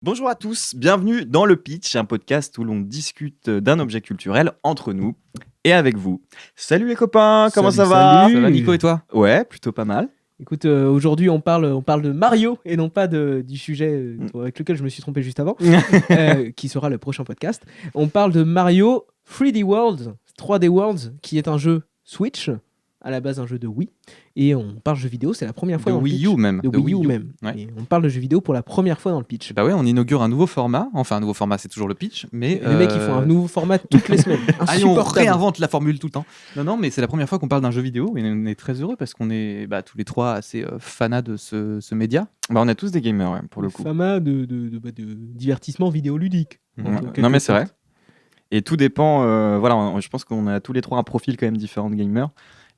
Bonjour à tous, bienvenue dans le Pitch, un podcast où l'on discute d'un objet culturel entre nous et avec vous. Salut les copains, comment ça va? Ça va Nico et toi? Ouais, plutôt pas mal. Écoute, aujourd'hui on parle de Mario et non pas du sujet avec lequel je me suis trompé juste avant, qui sera le prochain podcast. On parle de Mario 3D World, 3D Worlds, qui est un jeu Switch, à la base un jeu de Wii, et on parle jeux vidéo, c'est la première fois De dans Wii le pitch. U même. De Wii U même. Ouais. Et on parle de jeux vidéo pour la première fois dans le pitch. Bah ouais, on inaugure un nouveau format. Enfin, un nouveau format, c'est toujours le pitch, mais Les mecs, ils font un nouveau format toutes les semaines. Allez, on Insupportable. réinvente la formule tout le temps. Non, mais c'est la première fois qu'on parle d'un jeu vidéo et on est très heureux parce qu'on est tous les trois assez fanats de ce média. Bah, on est tous des gamers, ouais, pour le coup. Format de divertissement vidéoludique. Mhm. Non mais c'est vrai. Et tout dépend, je pense qu'on a tous les trois un profil quand même différent de gamers.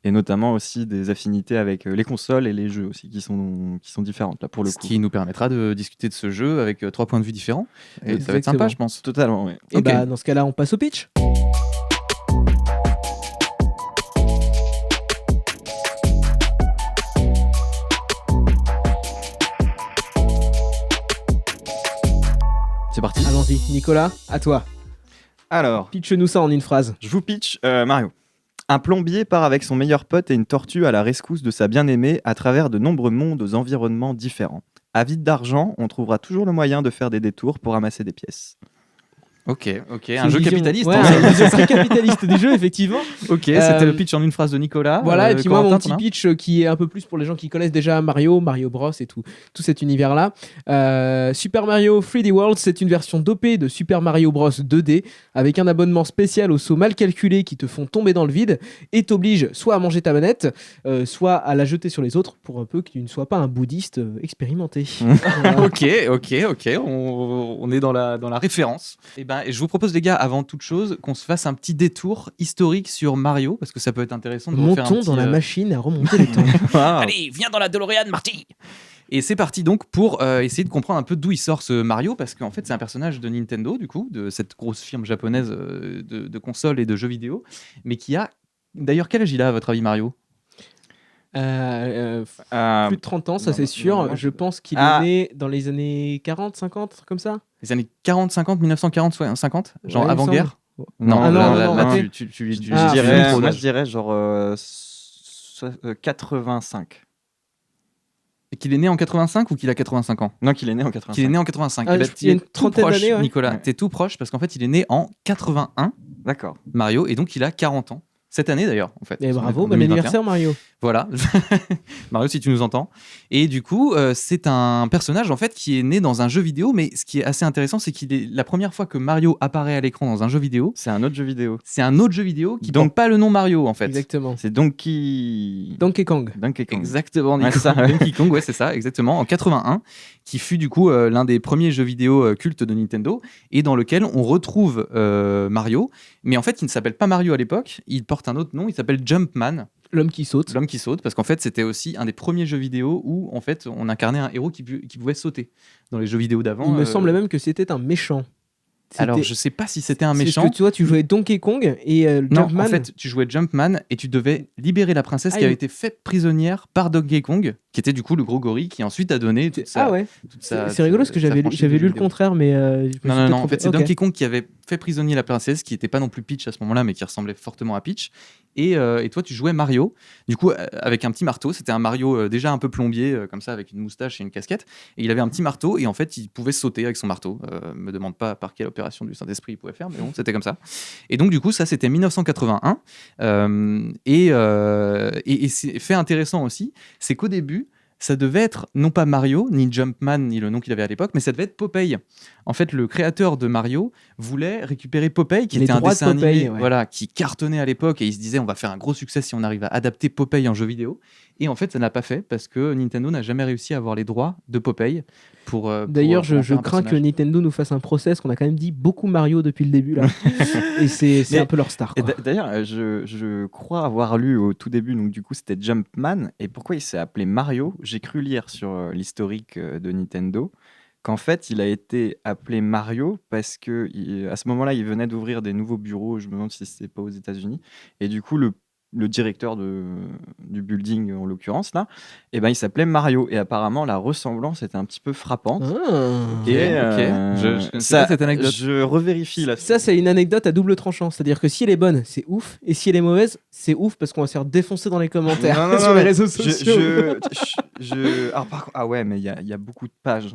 Et notamment aussi des affinités avec les consoles et les jeux aussi qui sont différentes là pour le Ce coup. qui nous permettra de discuter de ce jeu avec 3 points de vue différents. Et ça va être Exactement. sympa, je pense. Totalement, oui. Et Ok. bah dans ce cas-là, on passe au pitch. C'est parti. Allons-y, Nicolas, à toi. Alors, Pitch-nous ça en une phrase. je vous pitch Mario. Un plombier part avec son meilleur pote et une tortue à la rescousse de sa bien-aimée à travers de nombreux mondes aux environnements différents. Avide d'argent, on trouvera toujours le moyen de faire des détours pour ramasser des pièces. Ok. C'est Un une jeu vision- capitaliste. Ouais, hein. une vision très capitaliste du jeu, effectivement. Ok, c'était le pitch en une phrase de Nicolas. Voilà, et puis moi, Corentin, mon t'en petit as un pitch qui est un peu plus pour les gens qui connaissent déjà Mario Bros et tout cet univers-là. Super Mario 3D World, c'est une version dopée de Super Mario Bros 2D avec un abonnement spécial aux sauts mal calculés qui te font tomber dans le vide et t'obligent soit à manger ta manette, soit à la jeter sur les autres pour un peu que tu ne sois pas un bouddhiste expérimenté. Voilà. Ok, on est dans la référence. Et je vous propose les gars, avant toute chose, qu'on se fasse un petit détour historique sur Mario, parce que ça peut être intéressant de refaire un Montons petit, dans la machine à remonter le temps. Allez, viens dans la DeLorean, Marty. Et c'est parti donc pour essayer de comprendre un peu d'où il sort ce Mario, parce qu'en fait c'est un personnage de Nintendo, du coup, de cette grosse firme japonaise de consoles et de jeux vidéo, mais qui a... D'ailleurs, quel âge il a à votre avis, Mario? Plus de 30 ans, ça non, c'est non, sûr. non, je pense qu'il Ah. est né dans les années 40, 50, truc comme ça. Les années 40, 50, 1940, 50? Genre Ouais, il me avant-guerre? Non, Ah non, là, non, là, raté. tu Ah, je dis dirais, trop moi d'âge. je dirais genre 85. Et qu'il est né en 85 ou qu'il a 85 ans? Non, qu'il est né en 85. Qu'il est né en 85. Ah, Eh ben, il y a une t'es tout trentaine proche, d'années, ouais. Nicolas. Ouais. T'es tout proche parce qu'en fait, il est né en 81, D'accord. Mario, et donc il a 40 ans. Cette année d'ailleurs, en fait. Et Parce qu'on est bravo, en bon 2021. anniversaire Mario. Voilà, Mario, si tu nous entends. Et du coup, c'est un personnage en fait qui est né dans un jeu vidéo, mais ce qui est assez intéressant, c'est qu'il est la première fois que Mario apparaît à l'écran dans un jeu vidéo. C'est un autre jeu vidéo. C'est un autre jeu vidéo qui Donc- porte pas le nom Mario en fait. Exactement. C'est Donkey Donkey Kong. Donkey Kong. Exactement, Nico. Ouais, ça, ouais. Donkey Kong, ouais, c'est ça, exactement, en 81, qui fut du coup l'un des premiers jeux vidéo cultes de Nintendo et dans lequel on retrouve Mario, mais en fait, il ne s'appelle pas Mario à l'époque, il porte un autre nom, il s'appelle Jumpman, L'homme qui saute. l'homme qui saute, parce qu'en fait, c'était aussi un des premiers jeux vidéo où en fait, on incarnait un héros qui pouvait sauter. Dans les jeux vidéo d'avant. Il me semble même que c'était un méchant. Alors, C'était- je sais pas si c'était un c'est méchant. ce que tu vois, tu jouais Donkey Kong et Non, Jumpman. en fait, tu jouais Jumpman et tu devais libérer la princesse Ah, qui avait il- été faite prisonnière par Donkey Kong, qui était du coup le gros gorille qui ensuite a donné toute sa, Ah ouais. toute sa- C'est rigolo parce que sa j'avais franchise lu de jeux le vidéo. contraire, mais je me suis Non, peut-être en trompé. fait, c'est Ok. Donkey Kong qui avait fait prisonnier la princesse, qui n'était pas non plus Peach à ce moment-là, mais qui ressemblait fortement à Peach. Et toi, tu jouais Mario, du coup, avec un petit marteau. C'était un Mario déjà un peu plombier, comme ça, avec une moustache et une casquette. Et il avait un petit marteau, et en fait, il pouvait sauter avec son marteau. Me demande pas par quelle opération du Saint-Esprit il pouvait faire, mais bon, c'était comme ça. Et donc, du coup, ça, c'était 1981. Et c'est fait intéressant aussi, c'est qu'au début, ça devait être non pas Mario, ni Jumpman, ni le nom qu'il avait à l'époque, mais ça devait être Popeye. En fait, le créateur de Mario voulait récupérer Popeye, qui Les était un droits de dessin Popeye, animé, ouais. voilà, qui cartonnait à l'époque, et il se disait on va faire un gros succès si on arrive à adapter Popeye en jeu vidéo. Et en fait, ça n'a pas fait parce que Nintendo n'a jamais réussi à avoir les droits de Popeye pour. D'ailleurs, pour en je faire un crains que personnage. Nintendo nous fasse un procès, parce qu'on a quand même dit beaucoup Mario depuis le début là. Et c'est Mais- un peu leur star. Et Quoi. d'ailleurs, je crois avoir lu au tout début, donc du coup c'était Jumpman, et pourquoi il s'est appelé Mario? J'ai cru lire sur l'historique de Nintendo qu'en fait il a été appelé Mario parce que à ce moment-là il venait d'ouvrir des nouveaux bureaux, je me demande si c'était pas aux États-Unis, et du coup le le directeur du building en l'occurrence là, et ben il s'appelait Mario et apparemment la ressemblance était un petit peu frappante. Ah. Et Je connaissais pas cette anecdote. Je revérifie là. Ça, c'est une anecdote à double tranchant. C'est-à-dire que si elle est bonne, c'est ouf. Et si elle est mauvaise, c'est ouf parce qu'on va se faire défoncer dans les commentaires Non, non, sur non, les mais réseaux sociaux. Alors, par contre, ah ouais, mais il y a beaucoup de pages.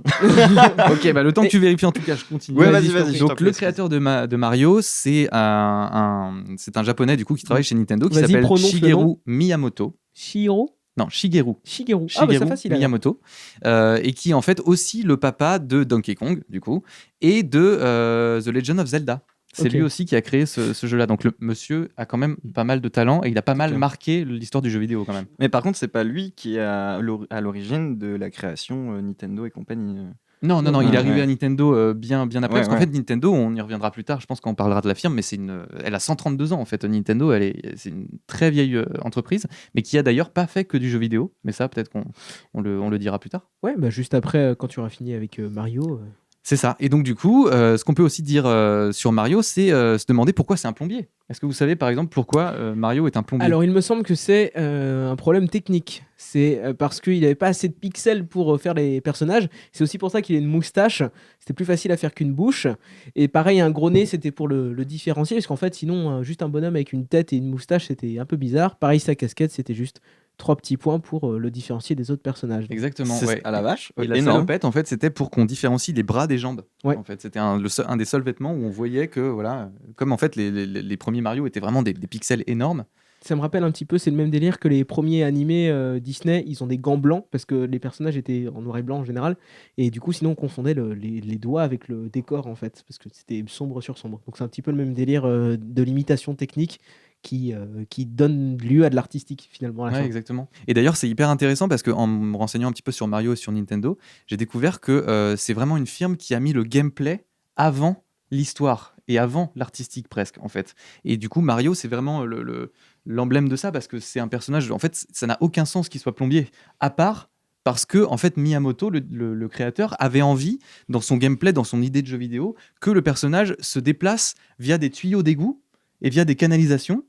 Ok, bah le temps que tu vérifies en tout cas, je continue. Ouais, Vas-y, vas-y, je t'en vas-y. prie. je t'en Donc prie, le créateur de Mario, c'est c'est un japonais du coup qui travaille chez Nintendo qui Vas-y, s'appelle prononce le Shigeru nom. Shihiro. Shihiro Non, Shigeru. Shigeru. Ah, bah Shigeru c'est facile. alors. Miyamoto, et qui est en fait aussi le papa de Donkey Kong, du coup, et de The Legend of Zelda. C'est Ok. lui aussi qui a créé ce jeu-là. Donc le monsieur a quand même pas mal de talent et il a pas mal clair. marqué l'histoire du jeu vidéo quand même. Mais par contre, c'est pas lui qui est à l'origine de la création Nintendo et compagnie. Non, il est arrivé Ouais. à Nintendo bien après. Ouais, Parce qu'en ouais. fait, Nintendo, on y reviendra plus tard, je pense qu'on parlera de la firme, mais elle a 132 ans en fait. Nintendo, c'est une très vieille entreprise, mais qui a d'ailleurs pas fait que du jeu vidéo. Mais ça, peut-être qu'on le dira plus tard. Ouais, bah juste après, quand tu auras fini avec Mario. C'est ça. Et donc, du coup, ce qu'on peut aussi dire sur Mario, c'est se demander pourquoi c'est un plombier. Est-ce que vous savez, par exemple, pourquoi Mario est un plombier? Alors, il me semble que c'est un problème technique. C'est parce qu'il n'avait pas assez de pixels pour faire les personnages. C'est aussi pour ça qu'il a une moustache. C'était plus facile à faire qu'une bouche. Et pareil, un gros nez, c'était pour le différencier. Parce qu'en fait, sinon, juste un bonhomme avec une tête et une moustache, c'était un peu bizarre. Pareil, sa casquette, c'était juste 3 petits points pour le différencier des autres personnages. Exactement. C'est Ouais. à la vache. Et la énorme. salopette, en fait, c'était pour qu'on différencie les bras des jambes. Ouais. En fait, c'était un des seuls vêtements où on voyait que, voilà, comme en fait les premiers Mario étaient vraiment des pixels énormes. Ça me rappelle un petit peu, c'est le même délire que les premiers animés Disney, ils ont des gants blancs parce que les personnages étaient en noir et blanc en général. Et du coup, sinon, on confondait les doigts avec le décor en fait, parce que c'était sombre sur sombre. Donc c'est un petit peu le même délire de l'imitation technique qui donne lieu à de l'artistique finalement à la Ouais, fin. exactement. Et d'ailleurs, c'est hyper intéressant parce qu'en me renseignant un petit peu sur Mario et sur Nintendo, j'ai découvert que c'est vraiment une firme qui a mis le gameplay avant l'histoire et avant l'artistique presque, en fait. Et du coup, Mario, c'est vraiment l'emblème de ça parce que c'est un personnage. En fait, ça n'a aucun sens qu'il soit plombier, à part parce que en fait Miyamoto, le créateur, avait envie dans son gameplay, dans son idée de jeu vidéo, que le personnage se déplace via des tuyaux d'égout et via des canalisations.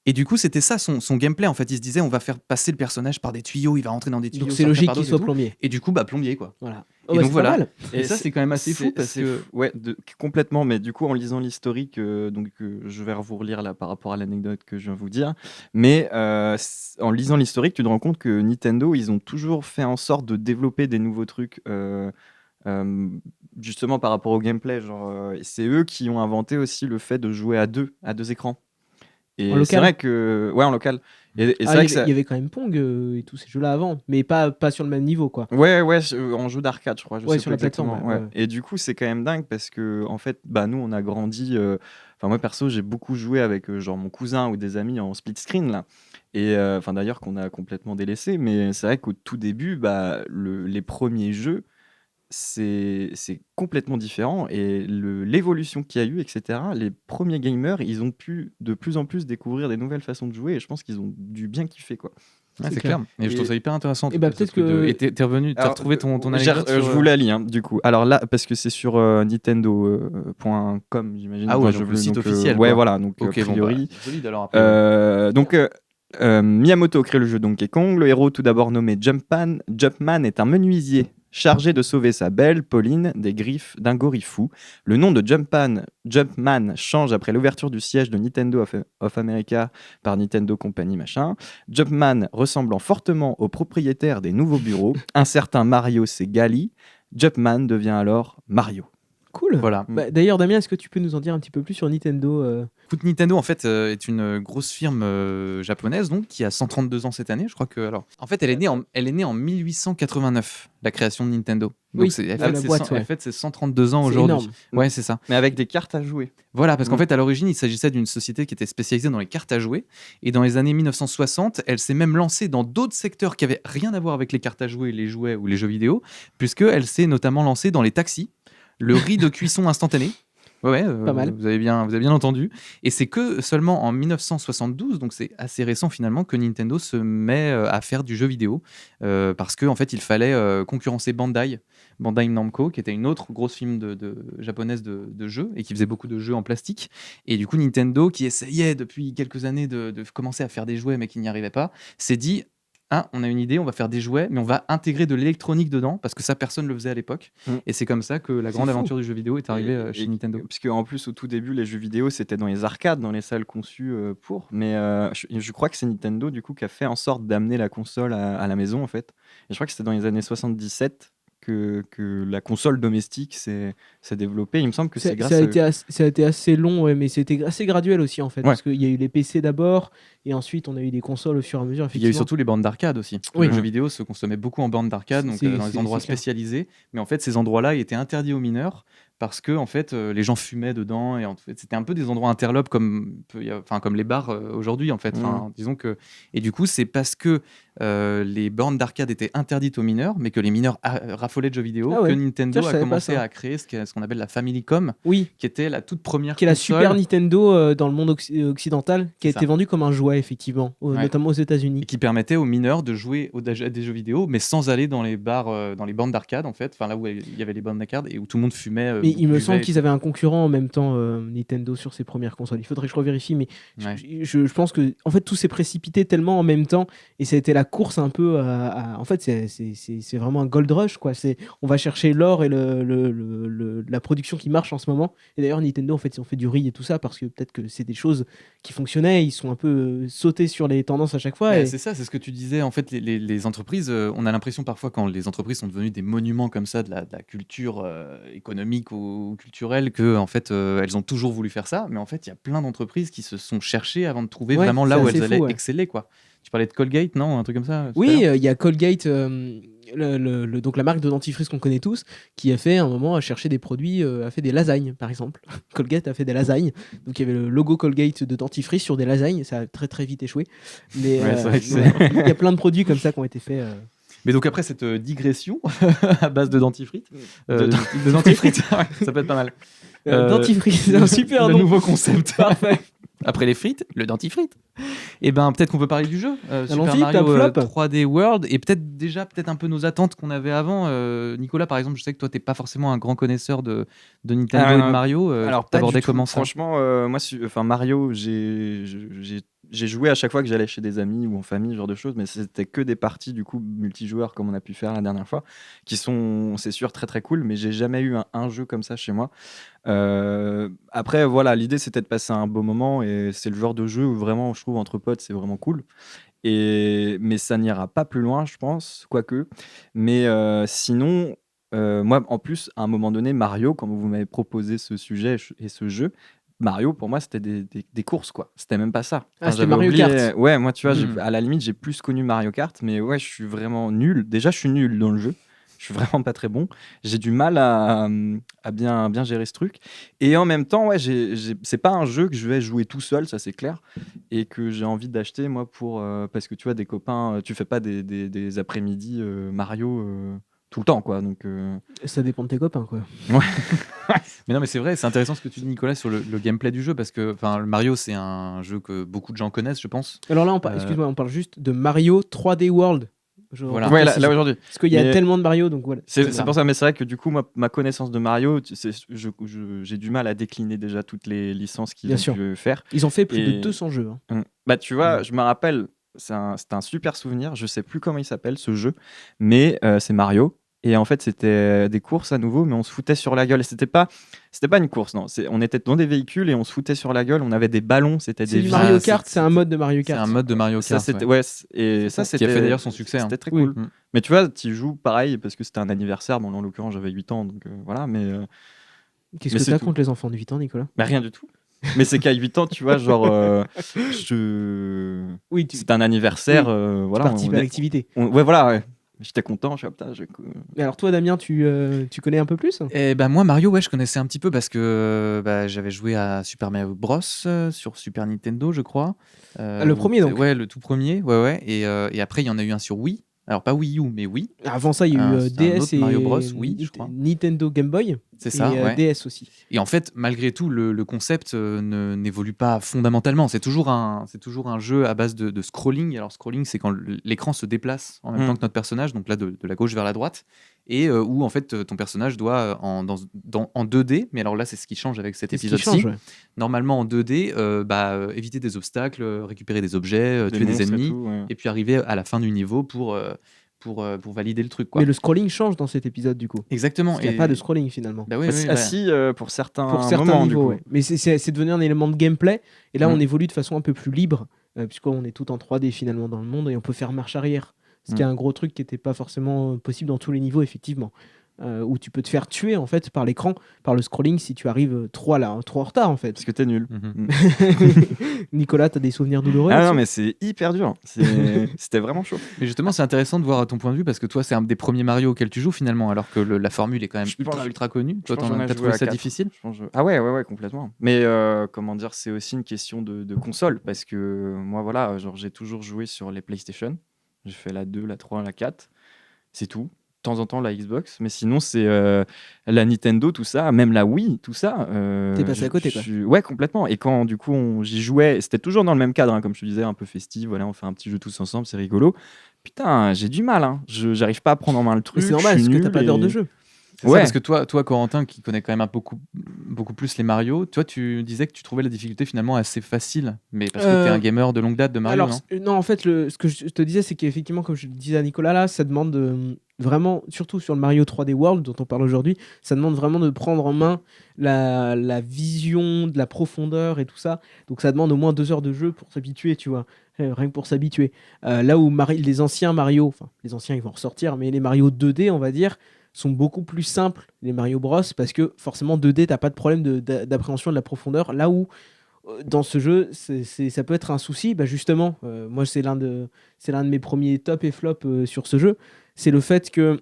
Et du coup, c'était ça son gameplay. En fait, il se disait, on va faire passer le personnage par des tuyaux, il va rentrer dans des tuyaux. Donc c'est sortir logique par qu'il d'autres et soit tout. plombier. Et du coup, bah plombier quoi. Voilà. Et donc c'est voilà. pas mal. Et ça, c'est quand même assez fou parce que. Ouais, complètement. Mais du coup, en lisant l'historique, je vais vous relire là par rapport à l'anecdote que je viens de vous dire. Mais en lisant l'historique, tu te rends compte que Nintendo, ils ont toujours fait en sorte de développer des nouveaux trucs. Justement par rapport au gameplay, c'est eux qui ont inventé aussi le fait de jouer à deux écrans. Et En local. c'est vrai que en local. Et c'est Ah, vrai il que y avait quand même Pong et tous ces jeux-là avant, mais pas sur le même niveau quoi. ouais, en jeu d'arcade, je crois. Je Ouais, sais sur plus la plateforme, exactement, ouais. Et du coup, c'est quand même dingue parce que, en fait, bah, nous, on a grandi. Enfin, moi, perso, j'ai beaucoup joué avec genre mon cousin ou des amis en split screen là. Et enfin, d'ailleurs, qu'on a complètement délaissé. Mais c'est vrai qu'au tout début, bah, les premiers jeux, c'est complètement différent. Et l'évolution qu'il y a eu, etc., les premiers gamers, ils ont pu de plus en plus découvrir des nouvelles façons de jouer. Et je pense qu'ils ont dû bien kiffer, quoi. Ouais, C'est c'est clair. clair. Et je trouve ça hyper intéressant. en Et tout bah, cas, ce peut-être truc que- Et t'es revenu, t'as Alors, retrouvé ton j'ai- anecdote je sur, vous la lis, hein, du coup. Alors là, parce que c'est sur Nintendo.com, j'imagine. Ah ouais, Enfin, donc le site donc, officiel, ouais, quoi. voilà. Donc, Ok, a bon, priori. bah, solide alors après. Donc, Miyamoto crée le jeu Donkey Kong. Le héros, tout d'abord nommé Jumpman, est un menuisier chargé de sauver sa belle, Pauline, des griffes d'un gorille fou. Le nom de Jumpman change après l'ouverture du siège de Nintendo of America par Nintendo Company, machin. Jumpman ressemblant fortement au propriétaire des nouveaux bureaux, un certain Mario Segali. Jumpman devient alors Mario. Cool. Voilà. Bah, d'ailleurs, Damien, est-ce que tu peux nous en dire un petit peu plus sur Nintendo Écoute, Nintendo en fait est une grosse firme japonaise donc qui a 132 ans cette année. Je crois que alors en fait elle est née en 1889 la création de Nintendo. Donc Oui, elle la boîte, elle ouais. fête ses 132 ans C'est aujourd'hui. énorme. Ouais, c'est ça. Mais avec des cartes à jouer. Voilà, parce qu'en Mm. fait, à l'origine, il s'agissait d'une société qui était spécialisée dans les cartes à jouer. Et dans les années 1960, elle s'est même lancée dans d'autres secteurs qui avaient rien à voir avec les cartes à jouer, les jouets ou les jeux vidéo, puisqu'elle s'est notamment lancée dans les taxis, le riz de cuisson instantané Ouais, Pas mal. vous avez bien entendu. Et c'est que seulement en 1972, donc c'est assez récent finalement, que Nintendo se met à faire du jeu vidéo. Parce qu'en fait, il fallait concurrencer Bandai Namco, qui était une autre grosse film japonaise de jeux et qui faisait beaucoup de jeux en plastique. Et du coup, Nintendo, qui essayait depuis quelques années de commencer à faire des jouets mais qui n'y arrivait pas, s'est dit. Ah, on a une idée, on va faire des jouets, mais on va intégrer de l'électronique dedans, parce que ça, personne ne le faisait à l'époque. Mm. Et c'est comme ça que la C'est grande fou. aventure du jeu vidéo est arrivée chez Nintendo. Parce qu'en plus, au tout début, les jeux vidéo, c'était dans les arcades, dans les salles conçues pour. Mais je crois que c'est Nintendo, du coup, qui a fait en sorte d'amener la console à la maison, en fait. Et je crois que c'était dans les années 77 que la console domestique s'est développée. Il me semble que c'est grâce Ça a été assez long, ouais, mais c'était assez graduel aussi en fait. Ouais. Parce qu'il y a eu les PC d'abord, et ensuite on a eu des consoles au fur et à mesure. Puis il y a eu Effectivement. surtout les bandes d'arcade aussi. Oui. Le jeu vidéo se consommait beaucoup en bandes d'arcade, donc dans les endroits c'est clair. spécialisés. Mais en fait, ces endroits-là étaient interdits aux mineurs parce que en fait, les gens fumaient dedans et en fait, c'était un peu des endroits interlopes comme, comme les bars aujourd'hui en fait. Disons que et du coup, c'est parce que les bornes d'arcade étaient interdites aux mineurs, mais que les mineurs raffolaient de jeux vidéo, Ah ouais. que Nintendo Ça, je a savais pas commencé ça. à créer ce qu'on appelle la Famicom, Oui, qui était la toute première qui est la console. Super Nintendo dans le monde occidental, qui a C'est été ça. vendue comme un jouet effectivement, Ouais. notamment aux Et États-Unis. qui permettait aux mineurs de jouer à des jeux vidéo, mais sans aller dans les bars, dans les bandes d'arcade en fait, enfin là où il y avait les bandes d'arcade et où tout le monde fumait. Mais il me buvait semble et qu'ils tout. avaient un concurrent en même temps, Nintendo, sur ses premières consoles. Il faudrait que je revérifie, mais Ouais. je pense que en fait tout s'est précipité tellement en même temps, et ça a été la course un peu en fait c'est vraiment un gold rush quoi. On va chercher l'or et la production qui marche en ce moment. Et d'ailleurs Nintendo en fait ils ont fait du riz et tout ça parce que peut-être que c'est des choses qui fonctionnaient. Ils sont un peu sautés sur les tendances à chaque fois. Bah, Et c'est ça, c'est ce que tu disais. En fait, les entreprises, on a l'impression parfois quand les entreprises sont devenues des monuments comme ça de la culture économique ou culturelle que en fait elles ont toujours voulu faire ça. Mais en fait, il y a plein d'entreprises qui se sont cherchées avant de trouver Ouais, vraiment c'est là où assez elles allaient fou, ouais. exceller quoi. Tu parlais de Colgate, non? Un truc comme ça tout à Oui, l'heure il y a Colgate, donc la marque de dentifrice qu'on connaît tous, qui a fait un moment à chercher des produits, a fait des lasagnes par exemple. Colgate a fait des lasagnes, donc il y avait le logo Colgate de dentifrice sur des lasagnes, ça a très très vite échoué. Mais Ouais, c'est vrai que il y a plein de produits comme ça qui ont été faits. Mais donc après cette digression à base de dentifrice, De- de dentifrice, ça peut être pas mal. Dentifrice, c'est un super le nom. nouveau concept. Parfait. Après les frites, le dentifrice. Et ben peut-être qu'on peut parler du jeu Super Allons-y, Mario top flop. 3D World et peut-être un peu nos attentes qu'on avait avant. Nicolas par exemple, je sais que toi t'es pas forcément un grand connaisseur de Nintendo Ah, et de Mario. Alors, pas t'abordais du tout. comment ça? Franchement, moi, Mario, j'ai joué à chaque fois que j'allais chez des amis ou en famille, ce genre de choses, mais c'était que des parties du coup multijoueurs comme on a pu faire la dernière fois, qui sont, c'est sûr, très très cool, mais j'ai jamais eu un jeu comme ça chez moi. Après, voilà, l'idée c'était de passer un beau moment et c'est le genre de jeu où vraiment, je trouve, entre potes, c'est vraiment cool. Mais ça n'ira pas plus loin, je pense, quoique. Mais sinon, moi, en plus, à un moment donné, Mario, quand vous m'avez proposé ce sujet et ce jeu, Mario, pour moi, c'était des courses, quoi. C'était même pas ça. Ah, c'était j'avais Mario oublié. Kart. Ouais, moi, tu vois, Hmm. à la limite, j'ai plus connu Mario Kart, mais ouais, je suis vraiment nul. Déjà, je suis nul dans le jeu. Je suis vraiment pas très bon. J'ai du mal à bien gérer ce truc. Et en même temps, ouais, c'est pas un jeu que je vais jouer tout seul, ça c'est clair. Et que j'ai envie d'acheter, moi, parce que tu vois, des copains, tu fais pas des après-midi Mario tout le temps, quoi. Donc, Ça dépend de tes copains quoi. Mais non, mais c'est vrai, c'est intéressant ce que tu dis, Nicolas, sur le gameplay du jeu, parce que le Mario, c'est un jeu que beaucoup de gens connaissent, je pense. Alors là, Euh, excuse-moi, on parle juste de Mario 3D World. Voilà. ouais, précise. là aujourd'hui. Parce qu'il y a Mais- tellement de Mario, donc voilà. C'est pour ça, mais c'est vrai que du coup, ma connaissance de Mario, j'ai du mal à décliner déjà toutes les licences qu'ils Bien ont sûr. pu faire. Ils ont fait plus de Et- 200 jeux. Hein. Bah, tu vois, je me rappelle, c'était un super souvenir. Je sais plus comment il s'appelle ce jeu, mais c'est Mario. Et en fait, c'était des courses à nouveau, mais on se foutait sur la gueule. Et c'était pas une course, non. On était dans des véhicules et on se foutait sur la gueule. On avait des ballons, c'était C'est des du vis. Mario Ah, Kart, c'est un mode de Mario C'est Kart. un mode de Mario Ça, Kart. c'était ouais. et ça, Qui a c'était fait d'ailleurs son succès. C'était hein. très Oui. cool. Mm. Mais tu vois, tu joues pareil parce que c'était un anniversaire. Bon, en l'occurrence, j'avais 8 ans, donc voilà. Mais Qu'est-ce Mais que c'est t'as tout. contre les enfants de 8 ans, Nicolas bah, rien du tout. Mais c'est qu'à 8 ans, tu vois, genre, Oui, tu c'était un anniversaire. Voilà, participes à l'activité. ouais, voilà. Ouais. J'étais content. Je suis putain, Et alors toi, Damien, tu connais un peu plus Et bah moi Mario ouais je connaissais un petit peu parce que j'avais joué à Super Mario Bros sur Super Nintendo je crois. Le premier, donc. Ouais le tout premier ouais et après il y en a eu un sur Wii Alors pas Wii U, mais oui, Avant ça, il y a eu c'est un DS autre et Mario Bros, oui, je crois. Nintendo Game Boy C'est ça, et ouais. DS aussi. Et en fait, malgré tout, le concept n'évolue pas fondamentalement. C'est toujours un jeu à base de scrolling. Alors, scrolling, c'est quand l'écran se déplace en même temps que notre personnage, donc là, de la gauche vers la droite, et où, en fait, ton personnage doit, en 2D, mais alors là, c'est ce qui change avec cet C'est ce qui épisode-ci. change, ouais. Normalement, en 2D, éviter des obstacles, récupérer des objets, tuer des monstres et ennemis, tout, ouais. et puis arriver à la fin du niveau pour valider le truc, quoi. Mais le scrolling change dans cet épisode du coup. Exactement. Parce qu'il n'y a pas de scrolling finalement. Bah oui, Ah, oui, si, bah, ah si, pour certains Pour certains moments, niveaux, du coup. ouais. Mais c'est devenu un élément de gameplay. Et là, Mm. on évolue de façon un peu plus libre, puisqu'on est tout en 3D finalement dans le monde et on peut faire marche arrière. Ce qui est un gros truc qui n'était pas forcément possible dans tous les niveaux, effectivement. Où tu peux te faire tuer en fait par l'écran, par le scrolling, si tu arrives trop en retard en fait. Parce que t'es nul. Mhm. Nicolas, t'as des souvenirs douloureux Ah non, là-dessus mais c'est hyper dur. C'était vraiment chaud. Mais justement, c'est intéressant de voir ton point de vue parce que toi, c'est un des premiers Mario auxquels tu joues finalement, alors que la formule est quand même Je pense- ultra connue. Toi, pense que j'en ai t'as joué trouvé à ça 4. difficile? Ah ouais, complètement. Mais comment dire, c'est aussi une question de console. Parce que moi, voilà, genre, j'ai toujours joué sur les PlayStation. J'ai fait la 2, la 3, la 4. C'est tout. De temps en temps, la Xbox. Mais sinon, c'est la Nintendo, tout ça. Même la Wii, tout ça. T'es passé à côté, quoi. Ouais, complètement. Et quand, du coup, j'y jouais, c'était toujours dans le même cadre, hein, comme je te disais, un peu festif. Voilà, on fait un petit jeu tous ensemble, c'est rigolo. Putain, j'ai du mal. Hein. J'arrive pas à prendre en main le Mais truc. c'est normal je suis parce que t'as nul pas d'heure et- de jeu. C'est ça, Ouais. parce que toi, Corentin, qui connaît quand même beaucoup plus les Mario, toi, tu disais que tu trouvais la difficulté finalement assez facile, mais parce que t'es un gamer de longue date de Mario, Alors, non? non, en fait, ce que je te disais, c'est qu'effectivement, comme je le disais à Nicolas, là, ça demande vraiment, surtout sur le Mario 3D World dont on parle aujourd'hui, ça demande vraiment de prendre en main la vision, de la profondeur et tout ça. Donc, ça demande au moins 2 heures de jeu pour s'habituer, tu vois. Rien que pour s'habituer. Là où les anciens Mario, enfin, les anciens, ils vont ressortir, mais les Mario 2D, on va dire, sont beaucoup plus simples, les Mario Bros, parce que forcément 2D, t'as pas de problème d'appréhension de la profondeur. Là où dans ce jeu, ça peut être un souci. Bah justement, moi, c'est l'un de mes premiers top et flop sur ce jeu. C'est le fait que,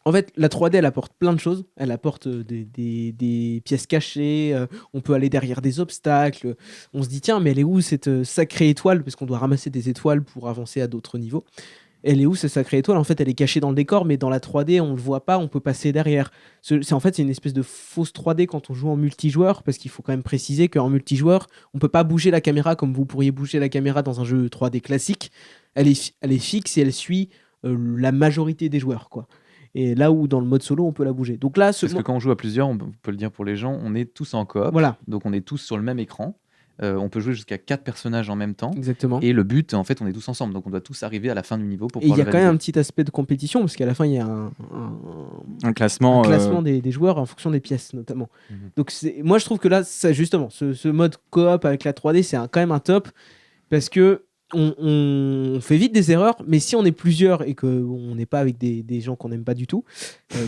en fait, la 3D, elle apporte plein de choses. Elle apporte des pièces cachées. On peut aller derrière des obstacles. On se dit, tiens, mais elle est où cette sacrée étoile? Parce qu'on doit ramasser des étoiles pour avancer à d'autres niveaux. Elle est où cette sacrée étoile? En fait, elle est cachée dans le décor, mais dans la 3D, on ne le voit pas, on peut passer derrière. C'est une espèce de fausse 3D quand on joue en multijoueur, parce qu'il faut quand même préciser qu'en multijoueur, on ne peut pas bouger la caméra comme vous pourriez bouger la caméra dans un jeu 3D classique. Elle est fixe et elle suit la majorité des joueurs, quoi. Et là où dans le mode solo, on peut la bouger. Donc là, Parce que quand on joue à plusieurs, on peut le dire pour les gens, on est tous en coop, voilà, donc on est tous sur le même écran. On peut jouer jusqu'à 4 personnages en même temps. exactement. Et le but, en fait, on est tous ensemble, donc on doit tous arriver à la fin du niveau pour Et il pouvoir y a le quand même un valider. petit aspect de compétition, parce qu'à la fin, il y a Un classement. un classement des joueurs en fonction des pièces, notamment. Mhm. Donc moi, je trouve que là, ça, justement, ce mode coop avec la 3D, c'est quand même un top, parce que on fait vite des erreurs, mais si on est plusieurs et qu'on n'est pas avec des gens qu'on n'aime pas du tout,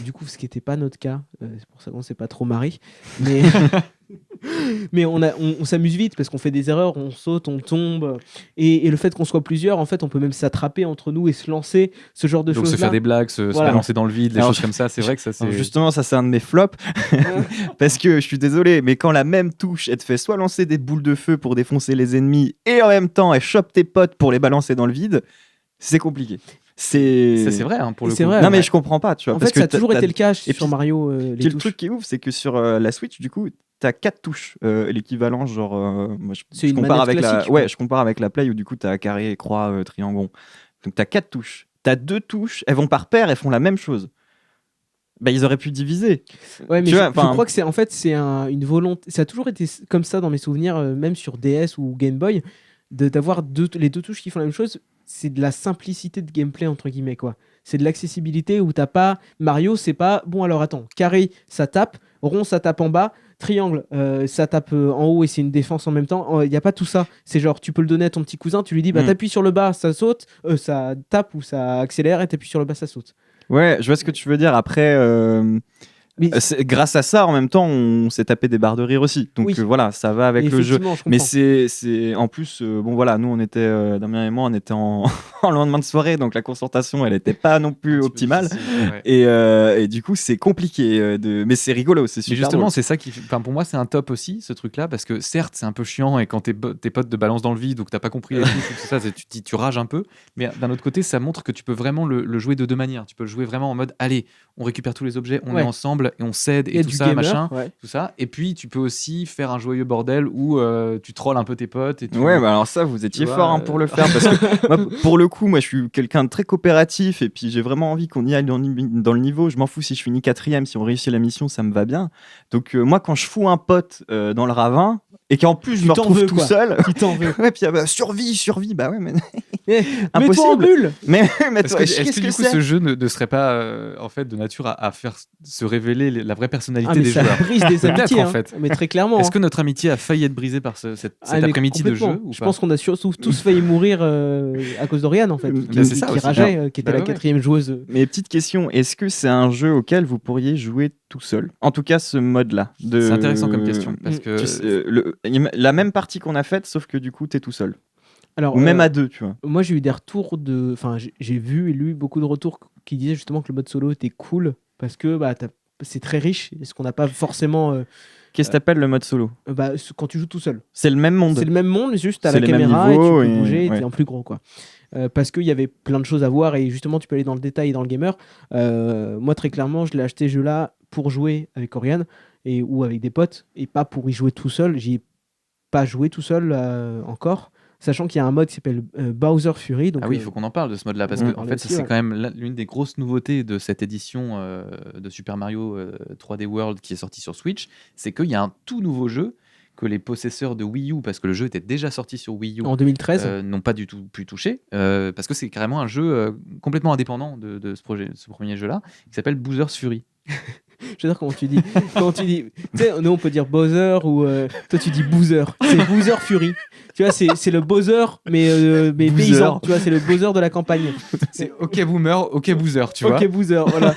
du coup, ce qui n'était pas notre cas, c'est pour ça qu'on ne s'est pas trop marré, mais, mais on s'amuse vite parce qu'on fait des erreurs, on saute, on tombe, et le fait qu'on soit plusieurs, en fait, on peut même s'attraper entre nous et se lancer, ce genre de Donc se choses-là. faire des blagues, se Voilà. balancer dans le vide, des Alors, choses comme ça, c'est vrai que ça c'est... Alors justement, ça c'est un de mes flops. Parce que je suis désolé, mais quand la même touche, elle te fait soit lancer des boules de feu pour défoncer les ennemis, et en même temps, elle chope tes potes pour les balancer dans le vide, c'est compliqué. Ça, c'est vrai, hein, pour le C'est coup. vrai, Non, mais ouais. je comprends pas, tu vois. En parce fait, ça a que toujours été le cas sur puis, Mario, les le touches. truc qui est ouf, c'est que sur la Switch, du coup, t'as 4 touches, l'équivalent, genre. Moi, C'est je une compare manette avec classique, ouais, quoi. je compare avec la Play où du coup t'as carré, croix, triangle rond. Donc t'as 4 touches. T'as 2 touches, elles vont par paire, elles font la même chose. Bah, ils auraient pu diviser. Ouais, mais Tu je, vois, je enfin- crois que c'est une volonté. Ça a toujours été comme ça dans mes souvenirs, même sur DS ou Game Boy, d'avoir les deux touches qui font la même chose. C'est de la simplicité de gameplay, entre guillemets, quoi. C'est de l'accessibilité où t'as pas. Mario, c'est pas. Bon, alors attends, carré, ça tape, rond, ça tape en bas, triangle, ça tape en haut et c'est une défense en même temps. Il n'y a pas tout ça. C'est genre, tu peux le donner à ton petit cousin, tu lui dis, bah t'appuies sur le bas, ça saute, ça tape ou ça accélère, et t'appuies sur le bas, ça saute. Ouais, je vois ce que tu veux dire. Après, Mais Grâce à ça, en même temps, on s'est tapé des barres de rire aussi. Donc Oui. voilà, ça va avec le jeu. effectivement, je Mais comprends. c'est en plus, bon voilà, nous on était, Damien et moi, on était en lendemain de soirée, donc la concentration, elle n'était pas non Un plus petit peu optimale. difficile, ouais. Et du coup, c'est compliqué. Mais c'est rigolo, c'est Mais super justement, drôle. c'est ça qui. Enfin, pour moi, c'est un top aussi, ce truc-là, parce que certes, c'est un peu chiant et quand tes potes te balancent dans le vide ou que t'as pas compris les trucs, tout ça, tu rages un peu. Mais d'un autre côté, ça montre que tu peux vraiment le jouer de deux manières. Tu peux le jouer vraiment en mode, allez, on récupère tous les objets, on est Ouais. ensemble et on s'aide Il y a et tout du ça, gamer, machin, ouais. tout ça. Et puis, tu peux aussi faire un joyeux bordel où tu trolls un peu tes potes et tu. Ouais, bah alors ça, vous étiez vois, fort hein, pour le faire. Parce que moi, pour le coup, moi, je suis quelqu'un de très coopératif et puis j'ai vraiment envie qu'on y aille dans le niveau. Je m'en fous si je finis quatrième, si on réussit la mission, ça me va bien. Donc, moi, quand je fous un pote dans le ravin et qu'en plus je Tu me t'en retrouve veux, tout quoi. seul. Tu t'en veux. Ouais, puis survie, bah ouais, mais Eh, mets-toi en impossible. bulle. Mais Est-ce toi, que, qu'est-ce est-ce que que du coup c'est ce jeu ne serait pas en fait de nature à faire se révéler la vraie personnalité Ah, mais des ça joueurs? brise des Peut-être, amitiés, en hein. fait. Mais très clairement. Est-ce hein. que notre amitié a failli être brisée par cet Ah, mais après-midi de complètement. jeu ou Je pas? pense qu'on a surtout tous failli mourir à cause d'Oriane, en fait, Bah, c'est ça qui aussi. rageait, qui était Bah la ouais. quatrième joueuse. Mais petite question, est-ce que c'est un jeu auquel vous pourriez jouer tout seul? En tout cas, ce mode-là. C'est intéressant comme question parce Mm. que Tu sais, la même partie qu'on a faite, sauf que du coup, t'es tout seul. Alors, Ou même à deux, tu vois. moi, j'ai eu des retours de. Enfin, j'ai vu et lu beaucoup de retours qui disaient justement que le mode solo était cool parce que bah, c'est très riche et ce qu'on n'a pas forcément Qu'est-ce que t'appelles le mode solo? quand tu joues tout seul. C'est le même monde. C'est le même monde, mais juste t'as C'est la les mêmes caméra et tu niveaux peux et- bouger, ouais. t'es en plus grand quoi. Parce qu'il y avait plein de choses à voir et justement tu peux aller dans le détail dans le gamer. Moi très clairement, je l'ai acheté ce jeu-là pour jouer avec Oriane ou avec des potes et pas pour y jouer tout seul. J'y ai pas joué tout seul encore, sachant qu'il y a un mode qui s'appelle Bowser Fury. Donc, ah oui, il faut qu'on en parle de ce mode-là parce on que en en parlait fait, aussi, c'est ouais. quand même l'une des grosses nouveautés de cette édition de Super Mario 3D World qui est sortie sur Switch, c'est qu'il y a un tout nouveau jeu que les possesseurs de Wii U, parce que le jeu était déjà sorti sur Wii U, En 2013. n'ont pas du tout pu toucher, parce que c'est carrément un jeu complètement indépendant de ce premier jeu-là, qui s'appelle Bowser's Fury. J'adore comment tu dis. Tu sais, nous on peut dire Bowser ou toi tu dis Boozer. C'est Boozer Fury. Tu vois, c'est le Bowser mais Boozer. paysan. Tu vois, c'est le Bowser de la campagne. C'est OK Boomer, OK Boozer, tu vois. Ok Boozer, voilà.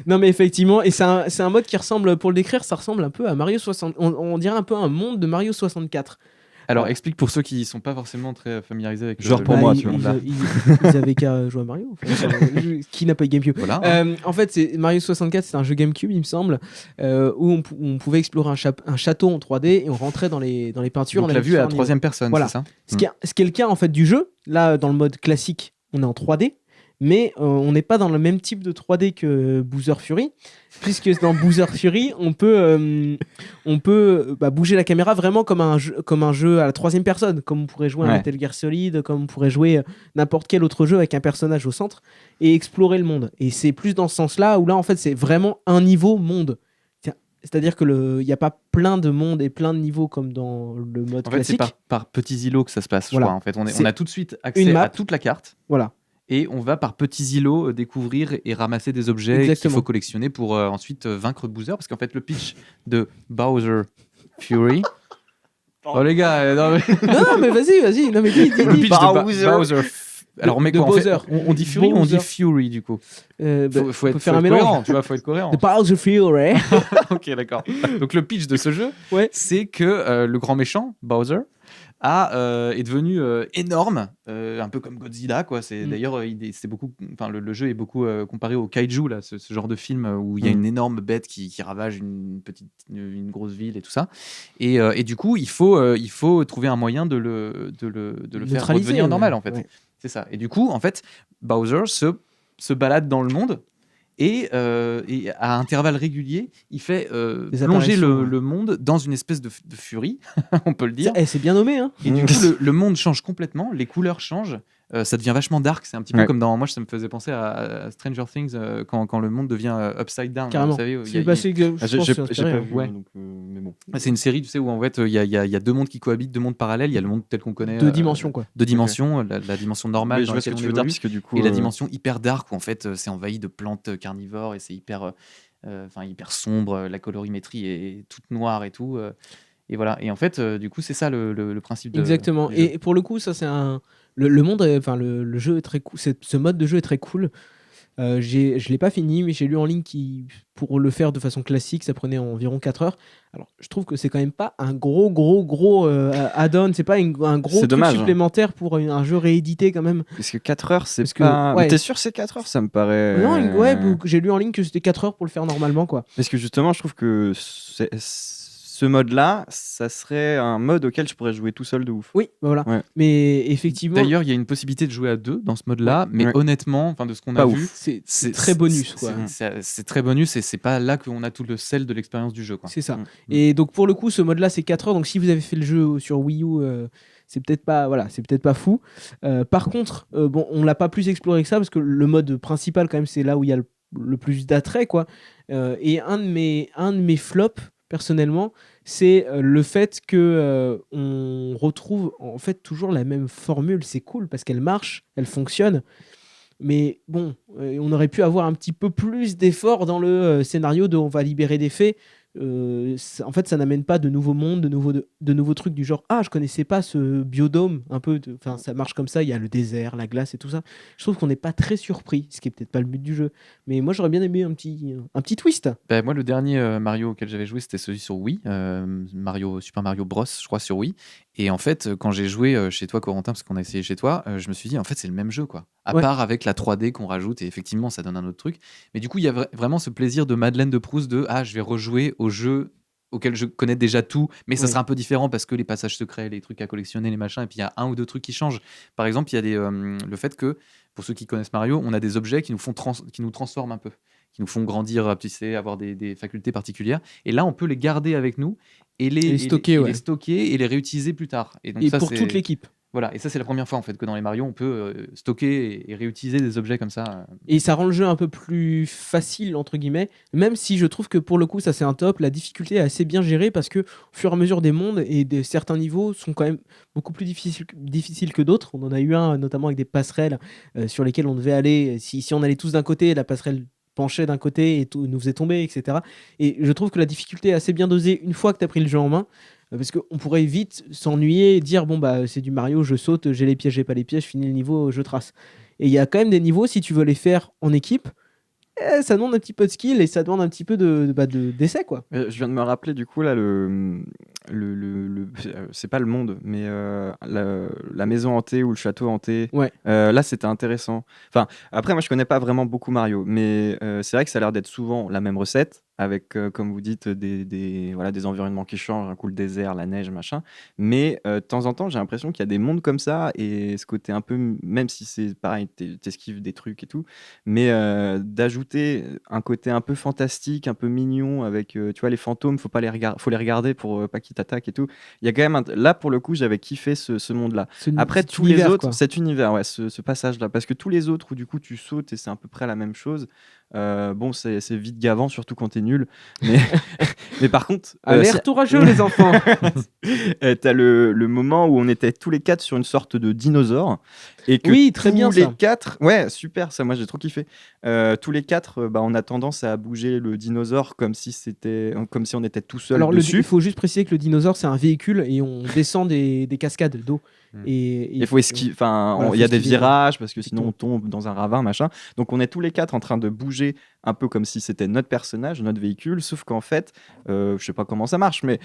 Non mais effectivement, et c'est un mode qui ressemble, pour le décrire, ça ressemble un peu à Mario 60. On dirait un peu un monde de Mario 64. Alors explique pour ceux qui sont pas forcément très familiarisés avec Genre le pour le moi, monde tu vois. là. Ils avaient qu'à jouer à Mario. Enfin, qui n'a pas eu GameCube? Voilà. En fait, Mario 64, c'est un jeu GameCube, il me semble, où on pouvait explorer un château en 3D et on rentrait dans les peintures. Donc on la avait vue à la différents niveaux. troisième personne, Voilà. c'est ça? Ce qui est le cas en fait du jeu. Là, dans le mode classique, on est en 3D, mais on n'est pas dans le même type de 3D que Bowser Fury, puisque dans Bowser Fury, on peut bouger la caméra vraiment comme un jeu à la troisième personne, comme on pourrait jouer à Ouais. Metal Gear Solid, comme on pourrait jouer n'importe quel autre jeu avec un personnage au centre et explorer le monde. Et c'est plus dans ce sens-là où là, en fait, c'est vraiment un niveau monde. C'est-à-dire que il n'y a pas plein de mondes et plein de niveaux comme dans le mode En fait, c'est classique. par petits îlots que ça se passe, je Voilà. crois. En fait, on C'est a tout de suite une accès map. à toute la carte Voilà. et on va par petits îlots découvrir et ramasser des objets qu'il Exactement. faut collectionner pour ensuite vaincre Bowser. Parce qu'en fait, le pitch de Bowser Fury. Oh les gars, non, mais... Non, mais vas-y. Non, mais dis. le pitch de Bowser. Bowser. Alors, on met de quoi en fait Bowser. on dit Fury ou on dit Bowser. Fury du coup? Faut Faut on être, peut faut faire être un mélange. cohérent, tu vois, faut être cohérent. The Bowser Fury. Ok, d'accord. Donc le pitch de ce jeu, Ouais. c'est que le grand méchant, Bowser, est devenu énorme, un peu comme Godzilla, quoi. C'est d'ailleurs, c'est beaucoup, enfin le jeu est beaucoup comparé au kaiju là, ce genre de film où il y a une énorme bête qui ravage une grosse ville et tout ça. Et du coup, il faut trouver un moyen de le faire Neutraliser, redevenir normal en fait. ouais. C'est ça. Et du coup, en fait, Bowser se balade dans le monde. Et à intervalles réguliers, il fait Des plonger apparitions, ouais. le monde dans une espèce de furie, on peut le dire. C'est bien nommé, hein. Et du coup, le monde change complètement, les couleurs changent, ça devient vachement dark. C'est un petit peu Ouais. comme dans. Moi, ça me faisait penser à Stranger Things quand le monde devient upside down. Carrément. Vous savez, il y a- C'est il y a- passé que Ah, je pense que c'est j'ai inspiré, pas hein. vu, Ouais. donc, mais bon. c'est une série, tu sais, où en fait, il y a deux mondes qui cohabitent, deux mondes parallèles. Il y a le monde tel qu'on connaît. Deux dimensions, quoi. Deux dimensions, la dimension normale Oui, je dans vois ce que laquelle tu on veux dire, évolue. puisque du coup. Et la dimension hyper dark où en fait c'est envahi de plantes carnivores et c'est hyper sombre, la colorimétrie est toute noire et tout. Et voilà. Et en fait, du coup, c'est ça le principe de. Exactement. du jeu. Et pour le coup, ça c'est le monde, enfin le jeu est très cool. Ce mode de jeu est très cool. Je l'ai pas fini, mais j'ai lu en ligne pour le faire de façon classique, ça prenait environ 4 heures. Alors, je trouve que c'est quand même pas un gros add-on, c'est pas un gros C'est truc dommage, hein. supplémentaire pour un jeu réédité quand même. Parce que 4 heures, c'est Parce que, pas. ouais. Mais t'es sûr que c'est 4 heures? Ça me paraît. Non, j'ai lu en ligne que c'était 4 heures pour le faire normalement, quoi. Parce que justement, je trouve que ce mode-là, ça serait un mode auquel je pourrais jouer tout seul de ouf. Oui, voilà. Ouais. Mais effectivement, D'ailleurs, il y a une possibilité de jouer à 2 dans ce mode-là, mais Ouais. honnêtement, enfin de ce qu'on Pas a ouf. vu, c'est très bonus, quoi. C'est très bonus et c'est pas là qu'on a tout le sel de l'expérience du jeu, quoi. C'est ça. Mm. Et donc pour le coup, ce mode-là, c'est 4 heures. Donc si vous avez fait le jeu sur Wii U, c'est peut-être pas fou. Par contre, bon, on l'a pas plus exploré que ça parce que le mode principal, quand même, c'est là où il y a le plus d'attrait, quoi. Et un de mes flops, personnellement, c'est le fait que on retrouve en fait toujours la même formule. C'est cool parce qu'elle marche, elle fonctionne. Mais bon, on aurait pu avoir un petit peu plus d'effort dans le scénario de on va libérer des faits. En fait, ça n'amène pas de nouveaux mondes, de nouveaux trucs du genre je connaissais pas ce biodôme un peu. Enfin, ça marche comme ça. Il y a le désert, la glace et tout ça. Je trouve qu'on n'est pas très surpris, ce qui est peut-être pas le but du jeu. Mais moi, j'aurais bien aimé un petit twist. Ben, moi, le dernier Mario auquel j'avais joué, c'était celui sur Wii, Super Mario Bros, je crois, sur Wii. Et en fait, quand j'ai joué chez toi, Corentin, parce qu'on a essayé chez toi, je me suis dit, en fait, c'est le même jeu, quoi. À Ouais. part avec la 3D qu'on rajoute, et effectivement, ça donne un autre truc. Mais du coup, il y a vraiment ce plaisir de Madeleine de Proust de je vais rejouer au jeu auquel je connais déjà tout, mais ça Ouais. sera un peu différent parce que les passages secrets, les trucs à collectionner, les machins, et puis il y a un ou deux trucs qui changent. Par exemple, il y a le fait que, pour ceux qui connaissent Mario, on a des objets qui nous transforment un peu, qui nous font grandir, tu sais, avoir des facultés particulières. Et là, on peut les garder avec nous et les stocker, ouais. les stocker et les réutiliser plus tard. Donc Et ça, pour c'est- toute l'équipe. Voilà, et ça, c'est la première fois en fait que dans les Mario, on peut stocker et réutiliser des objets comme ça. Et ça rend le jeu un peu plus facile, entre guillemets, même si je trouve que pour le coup, ça c'est un top. La difficulté est assez bien gérée parce que au fur et à mesure des mondes et de certains niveaux sont quand même beaucoup plus difficiles que d'autres. On en a eu un notamment avec des passerelles sur lesquelles on devait aller. Si on allait tous d'un côté, la passerelle penchait d'un côté et tout, nous faisait tomber, etc. Et je trouve que la difficulté est assez bien dosée une fois que tu as pris le jeu en main. Parce qu'on pourrait vite s'ennuyer et dire bon bah c'est du Mario, je saute, j'ai les pièges, j'ai pas les pièges, je finis le niveau, je trace. Et il y a quand même des niveaux, si tu veux les faire en équipe, ça demande un petit peu de skill et ça demande un petit peu d'essai, quoi. Je viens de me rappeler du coup là c'est pas le monde, mais la maison hantée ou le château hanté. Ouais. Là, c'était intéressant. Enfin, après, moi, je connais pas vraiment beaucoup Mario, mais c'est vrai que ça a l'air d'être souvent la même recette avec, comme vous dites, des environnements qui changent, un coup le désert, la neige, machin. Mais de temps en temps, j'ai l'impression qu'il y a des mondes comme ça et ce côté un peu, même si c'est pareil, t'esquives des trucs et tout, mais d'ajouter un côté un peu fantastique, un peu mignon avec, tu vois, les fantômes, faut les regarder pour pas qu'ils t'attaquent et tout. Il y a quand même là pour le coup, j'avais kiffé ce monde-là. Après Cet tous les univers, autres, quoi. cet univers, ouais, ce passage-là, parce que tous les autres où du coup tu sautes et c'est à peu près la même chose. Bon, c'est vite gavant, surtout quand t'es nul. Mais, mais par contre, Allez, retour à jeu, les enfants. t'as le moment où on était tous les quatre sur une sorte de dinosaure et que Oui, très bien, tous les ça. quatre, ouais, super, ça, moi j'ai trop kiffé. Tous les quatre, on a tendance à bouger le dinosaure comme si on était tout seul Alors, dessus. il faut juste préciser que le dinosaure, c'est un véhicule et on descend des cascades d'eau. Et Il faut esquiver, enfin, Voilà, il y a faut des esquiver, virages parce que sinon Exactement. on tombe dans un ravin, machin. Donc on est tous les quatre en train de bouger un peu comme si c'était notre personnage, notre véhicule, sauf qu'en fait, je sais pas comment ça marche, mais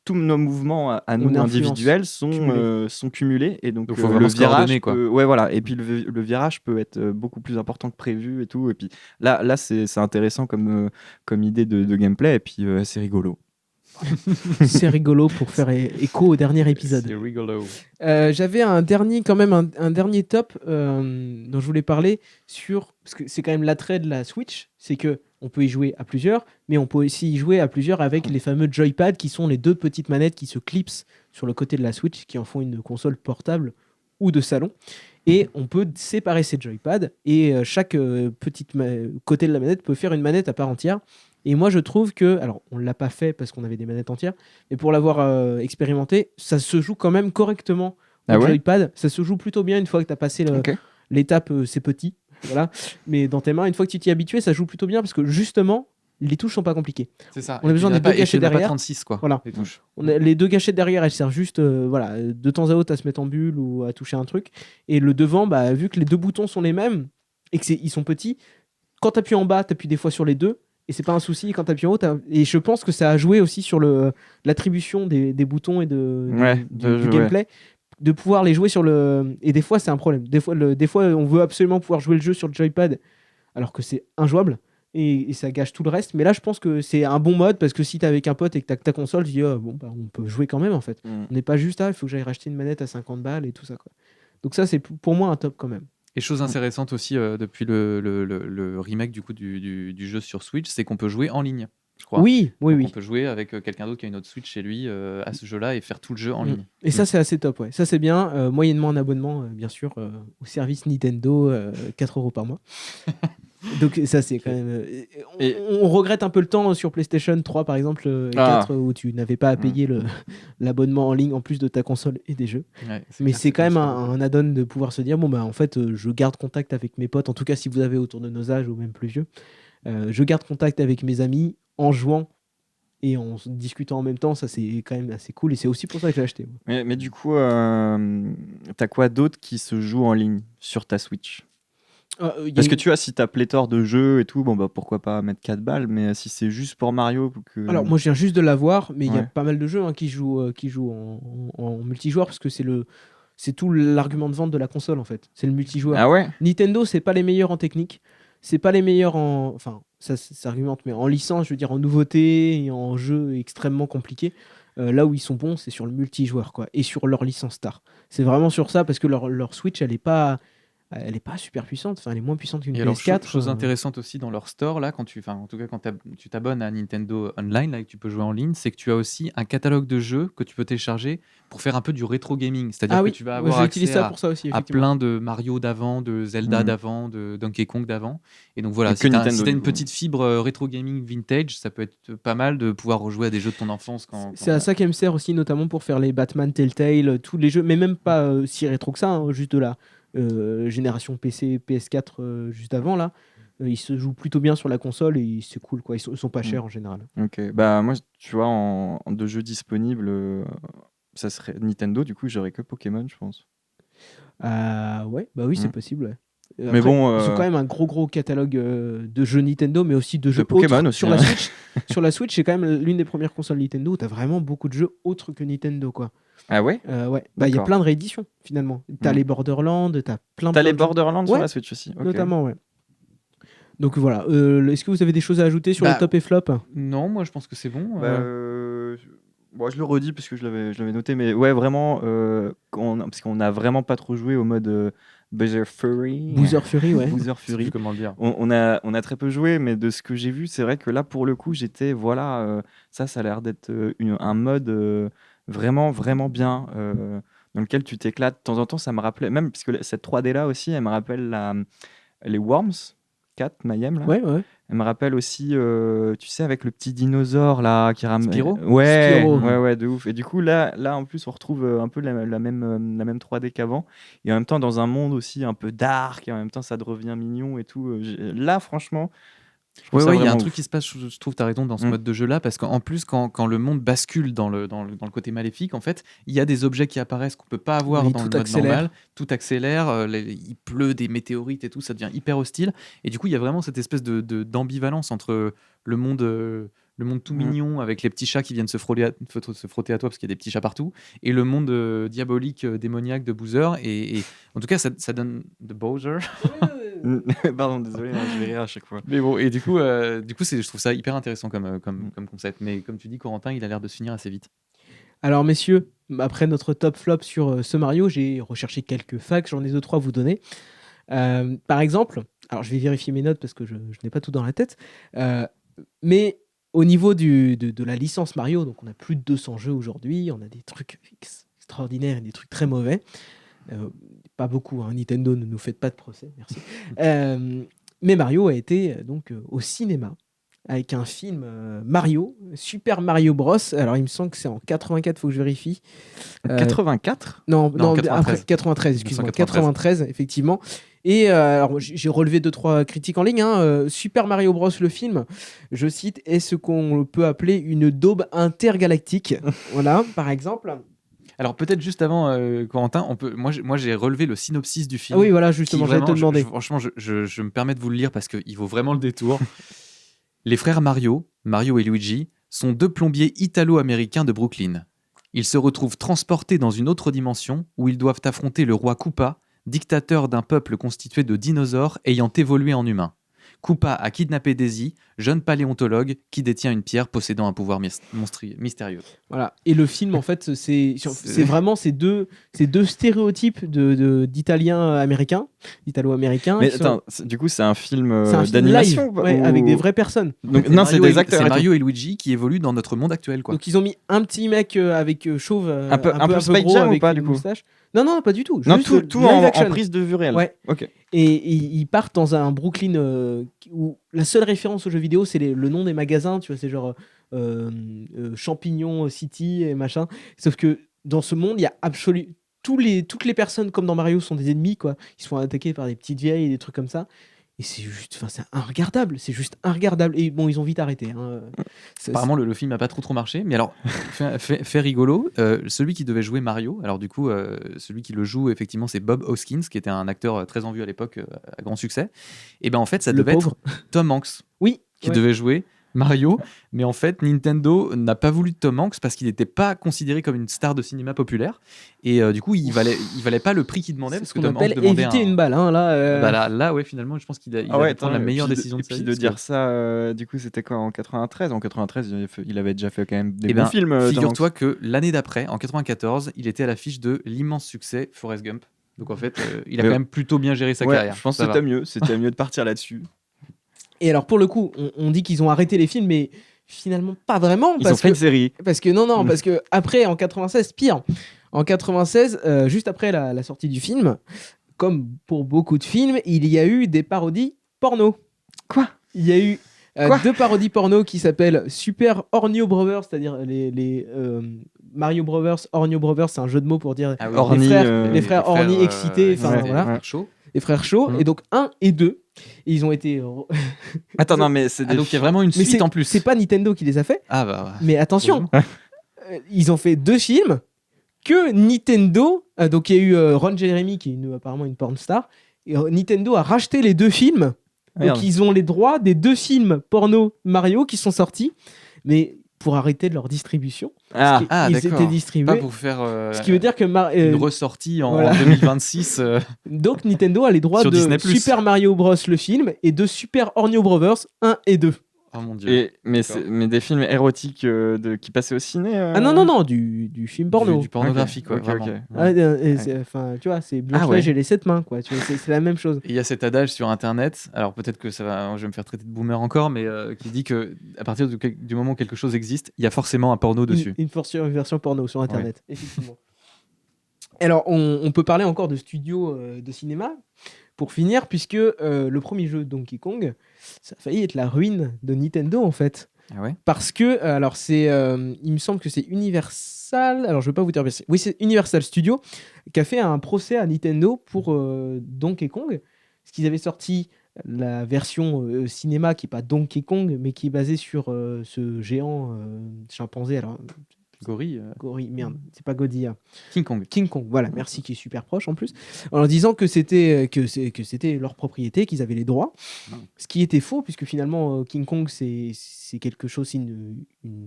tous nos mouvements à nous influence, individuels cumulés. sont cumulés et donc faut le vraiment se virage coordonner, quoi. ouais voilà, et puis le virage peut être beaucoup plus important que prévu et tout, et puis là c'est intéressant comme idée de gameplay, et puis c'est rigolo. C'est rigolo pour faire écho au dernier épisode. C'est rigolo. J'avais un dernier top dont je voulais parler parce que c'est quand même l'attrait de la Switch, c'est que on peut y jouer à plusieurs, mais on peut aussi y jouer à plusieurs avec les fameux joypads qui sont les deux petites manettes qui se clipsent sur le côté de la Switch, qui en font une console portable ou de salon. Et on peut séparer ces joypads et chaque côté de la manette peut faire une manette à part entière. Et moi, je trouve que, alors, on ne l'a pas fait parce qu'on avait des manettes entières, mais pour l'avoir expérimenté, ça se joue quand même correctement au Ah ouais joypad. Ça se joue plutôt bien une fois que tu as passé Ok. l'étape, c'est petit, voilà. Mais dans tes mains, une fois que tu t'y es habitué, ça joue plutôt bien parce que justement, les touches sont pas compliquées. C'est ça. On a besoin des deux gâchettes pas derrière. 36, quoi. Voilà. Les touches. Les deux gâchettes derrière, elles servent juste de temps à autre à se mettre en bulle ou à toucher un truc. Et le devant, vu que les deux boutons sont les mêmes, et ils sont petits, quand tu appuies en bas, tu appuies des fois sur les deux. Et c'est pas un souci quand tu appuies en haut. Et je pense que ça a joué aussi sur l'attribution des boutons et du gameplay. De pouvoir les jouer sur le. Et des fois, c'est un problème. Des fois, on veut absolument pouvoir jouer le jeu sur le joypad alors que c'est injouable. Et ça gâche tout le reste. Mais là, je pense que c'est un bon mode parce que si t'es avec un pote et que t'as ta console, tu dis on peut jouer quand même en fait. On n'est pas juste il faut que j'aille racheter une manette à 50 balles et tout ça, quoi. Donc, ça, c'est pour moi un top quand même. Et chose intéressante aussi depuis le remake du coup du jeu sur Switch, c'est qu'on peut jouer en ligne, je crois. Oui. On peut jouer avec quelqu'un d'autre qui a une autre Switch chez lui à ce jeu-là et faire tout le jeu en ligne. Et ça, c'est assez top, ouais. Ça, c'est bien. Moyennement un abonnement, bien sûr, au service Nintendo, 4 € par mois. Donc ça, c'est quand même... on regrette un peu le temps sur PlayStation 3, par exemple, 4, où tu n'avais pas à payer l'abonnement en ligne en plus de ta console et des jeux. Ouais, mais c'est quand même un add-on de pouvoir se dire, en fait, je garde contact avec mes potes, en tout cas si vous avez autour de nos âges ou même plus vieux. Je garde contact avec mes amis en jouant et en discutant en même temps. Ça, c'est quand même assez cool et c'est aussi pour ça que j'ai acheté. Mais du coup, t'as quoi d'autre qui se joue en ligne sur ta Switch? Parce que tu vois, si t'as pléthore de jeux et tout, pourquoi pas mettre 4 balles, mais si c'est juste pour Mario... Alors, moi, je viens juste de l'avoir, mais il y a pas mal de jeux qui jouent en multijoueur, parce que c'est tout l'argument de vente de la console, en fait. C'est le multijoueur. Ah ouais? Nintendo, c'est pas les meilleurs en technique, c'est pas les meilleurs en... Enfin, ça argumente, mais en licence, je veux dire, en nouveauté et en jeu extrêmement compliqué. Là où ils sont bons, c'est sur le multijoueur, quoi, et sur leur licence star. C'est vraiment sur ça, parce que leur Switch, elle est pas super puissante, enfin elle est moins puissante qu'une PS4. Chose intéressante aussi dans leur store là, quand tu t'abonnes à Nintendo Online là, et que tu peux jouer en ligne, c'est que tu as aussi un catalogue de jeux que tu peux télécharger pour faire un peu du rétro gaming, c'est-à-dire que tu vas avoir accès à plein de Mario d'avant, de Zelda d'avant, de Donkey Kong d'avant, et donc voilà, si t'as une petite fibre rétro gaming vintage, ça peut être pas mal de pouvoir rejouer à des jeux de ton enfance. C'est à ça qu'elle me sert aussi, notamment pour faire les Batman, Telltale, tous les jeux, mais même pas si rétro que ça, hein, juste de là. Génération PC, PS4 juste avant là, ils se jouent plutôt bien sur la console et c'est cool, quoi. Ils sont pas chers en général. Ok, moi tu vois en de jeux disponibles, ça serait Nintendo, du coup j'aurais que Pokémon, je pense. Ouais, oui, c'est possible. Ouais. Après, mais bon, ils ont quand même un gros catalogue de jeux Nintendo, mais aussi de jeux Pokémon aussi, sur la Switch. Sur la Switch, c'est quand même l'une des premières consoles Nintendo où t'as vraiment beaucoup de jeux autres que Nintendo, quoi. Ah ouais? Ouais. Il y a plein de rééditions finalement. T'as les Borderlands, t'as les Borderlands sur la Switch aussi. Okay. Notamment, ouais. Donc voilà. Est-ce que vous avez des choses à ajouter sur le top et flop? Non, moi je pense que c'est bon. Je le redis parce que je l'avais noté, mais ouais, vraiment, parce qu'on n'a vraiment pas trop joué au mode Bowser Fury. Bowser Fury, ouais. Bowser Fury. Comment le dire. On a très peu joué, mais de ce que j'ai vu, c'est vrai que là, pour le coup, j'étais, ça a l'air d'être un mode vraiment, vraiment bien, dans lequel tu t'éclates. De temps en temps, ça me rappelait, même parce que cette 3D là aussi, elle me rappelle les Worms 4, Mayhem là. Ouais. Elle me rappelle aussi, tu sais, avec le petit dinosaure là qui ramène. Spyro. Ouais, de ouf. Et du coup là en plus, on retrouve un peu la même 3D qu'avant, et en même temps dans un monde aussi un peu dark, et en même temps ça revient mignon et tout. Là, franchement. Il y a un truc qui se passe, je trouve, tu as raison, dans ce mode de jeu là, parce qu'en plus quand le monde bascule dans le côté maléfique, en fait il y a des objets qui apparaissent qu'on peut pas avoir dans le mode normal, tout accélère, il pleut des météorites et tout, ça devient hyper hostile, et du coup il y a vraiment cette espèce d'ambivalence entre le monde tout mignon avec les petits chats qui viennent se frotter à toi parce qu'il y a des petits chats partout, et le monde diabolique, démoniaque de Bowser, et en tout cas ça donne de Bowser. Pardon, désolé, je vais rire à chaque fois. Mais bon, et du coup je trouve ça hyper intéressant comme concept. Mais comme tu dis, Corentin, il a l'air de se finir assez vite. Alors messieurs, après notre top flop sur ce Mario, j'ai recherché quelques facts, j'en ai 2-3 à vous donner. Par exemple, alors je vais vérifier mes notes parce que je n'ai pas tout dans la tête, mais au niveau de la licence Mario, donc on a plus de 200 jeux aujourd'hui, on a des trucs extraordinaires et des trucs très mauvais. Pas beaucoup, hein. Nintendo, ne nous faites pas de procès, merci. Mais Mario a été donc au cinéma avec un film Mario, Super Mario Bros. Alors il me semble que c'est en 84, faut que je vérifie. 84 Non, 93. Après 93, excuse-moi, 93 effectivement. Et alors j'ai relevé 2-3 critiques en ligne. Super Mario Bros, le film, je cite, est ce qu'on peut appeler une daube intergalactique. Voilà, par exemple. Alors peut-être juste avant, Corentin, moi j'ai relevé le synopsis du Ah film. oui, voilà, qui justement, j'allais te vraiment, demander. franchement, je me permets de vous le lire parce qu'il vaut vraiment le détour. Les frères Mario et Luigi, sont deux plombiers italo-américains de Brooklyn. Ils se retrouvent transportés dans une autre dimension où ils doivent affronter le roi Koopa, dictateur d'un peuple constitué de dinosaures ayant évolué en humains. Koopa a kidnappé Daisy, jeune paléontologue qui détient une pierre possédant un pouvoir mystérieux. Voilà. Et le film, en fait, c'est vraiment ces deux stéréotypes d'Italiens américains, d'Italo-américains. Mais qui sont- attends, du coup, c'est un film c'est un film d'animation live, ouais, avec des vraies personnes. Donc, C'est non, c'est Mario des et- acteurs. C'est et tout. Mario et Luigi qui évoluent dans notre monde actuel, quoi. Donc ils ont mis un petit mec avec chauve, Un peu Spike gros, Jam ou avec pas, une du coup moustache. Non, pas du tout. Non, Juste tout live en action. prise de vue réelle. Ouais. Ok. Et ils partent dans un Brooklyn où la seule référence aux jeux vidéo, c'est le nom des magasins, tu vois, c'est genre Champignon City et machin. Sauf que dans ce monde, il y a absolument toutes les personnes, comme dans Mario, sont des ennemis, quoi. Ils se font attaquer par des petites vieilles et des trucs comme ça. Et c'est juste, enfin, c'est inregardable. C'est juste inregardable. Et bon, ils ont vite arrêté. Hein. Apparemment, le film n'a pas trop marché. Mais alors, fait rigolo, celui qui devait jouer Mario, alors du coup, celui qui le joue, effectivement, c'est Bob Hoskins, qui était un acteur très en vue à l'époque, à grand succès. Et ben en fait, ça Le devait pauvre. être Tom Hanks Oui. qui ouais. devait jouer Mario. Mais en fait, Nintendo n'a pas voulu de Tom Hanks parce qu'il n'était pas considéré comme une star de cinéma populaire. Et du coup, il valait pas le prix qu'il demandait C'est parce ce que qu'on Tom Hanks appelle demandait éviter une balle. Hein, là, Bah là, ouais, finalement, je pense qu'il a dû prendre la meilleure décision et de sa puis vie. de parce dire que- ça, du coup, c'était quoi en 93 En 93, il avait déjà fait quand même des Eh ben, bons films. Tom figure-toi Hanks. que l'année d'après, en 94, il était à l'affiche de l'immense succès Forrest Gump. Donc en fait, il a Mais quand même plutôt bien géré sa Ouais, carrière. je pense Ça que va. c'était mieux de partir là-dessus. Et alors, pour le coup, on dit qu'ils ont arrêté les films, mais finalement, pas vraiment. Ils ont Parce fait que une série. Parce que non, parce que après, en 96, pire. En 96, juste après la sortie du film, comme pour beaucoup de films, il y a eu des parodies porno. Quoi Il y a eu Quoi deux parodies porno qui s'appellent Super Ornio Brothers, c'est-à-dire les Mario Brothers, Ornio Brothers, c'est un jeu de mots pour dire Ah oui, Orny, les frères Orny excités, enfin ouais, voilà, ouais. Chaud. les frères chauds. Mhm. Et donc 1 et 2, ils ont été. Attends, non, mais c'est Ah, donc il y a vraiment une Mais suite en plus. c'est pas Nintendo qui les a fait. Ah bah. Mais attention, Heureusement. ils ont fait 2 films que Nintendo. Donc il y a eu Ron Jeremy qui est apparemment une porn star. Et Nintendo a racheté les 2 films. Merde. Donc ils ont les droits des 2 films porno Mario qui sont sortis, mais pour arrêter leur distribution. Ah, Ils d'accord. étaient distribués. Pas pour faire Ce qui veut dire que une ressortie en voilà. 2026. donc Nintendo a les droits Sur de Disney+. Super Mario Bros le film et de Super Ornio Brothers 1 et 2. Oh mon dieu. mais D'accord. des films érotiques qui passaient au ciné. Ah non, du film porno. Du pornographie, Ok, quoi. ok, vraiment. ok. Ah, enfin, tu vois, c'est Blanche-Neige Ah ouais. et les 7 mains, quoi. Tu vois, c'est la même chose. Et il y a cet adage sur internet, alors peut-être que je vais me faire traiter de boomer encore, mais qui dit que à partir du moment où quelque chose existe, il y a forcément un porno dessus. Une version porno sur Internet, effectivement. Alors, on peut parler encore de studio de cinéma pour finir, puisque le premier jeu Donkey Kong, ça a failli être la ruine de Nintendo, en fait. Ah ouais. Parce que, alors, il me semble que c'est Universal. Alors, je ne vais pas vous dire. Oui, c'est Universal Studios qui a fait un procès à Nintendo pour Donkey Kong. Parce qu'ils avaient sorti la version cinéma qui n'est pas Donkey Kong, mais qui est basée sur ce géant chimpanzé. Alors, Gorille. gorille, merde, c'est pas Godzilla. King Kong. King Kong, voilà, merci, qui est super proche en plus, en leur disant que c'était leur propriété, qu'ils avaient les droits, ce qui était faux, puisque finalement King Kong c'est quelque chose, c'est une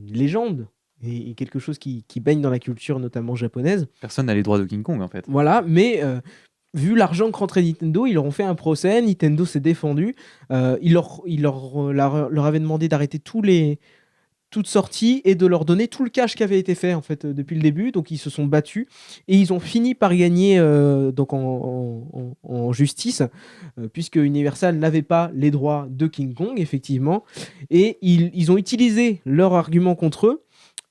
légende, et quelque chose qui baigne dans la culture notamment japonaise. Personne n'a les droits de King Kong en fait. Voilà, mais vu l'argent que rentrait Nintendo, ils leur ont fait un procès, Nintendo s'est défendu, il leur avait demandé d'arrêter toute sortie et de leur donner tout le cash qui avait été fait en fait depuis le début. Donc ils se sont battus et ils ont fini par gagner donc en justice puisque Universal n'avait pas les droits de King Kong effectivement, et ils ont utilisé leur argument contre eux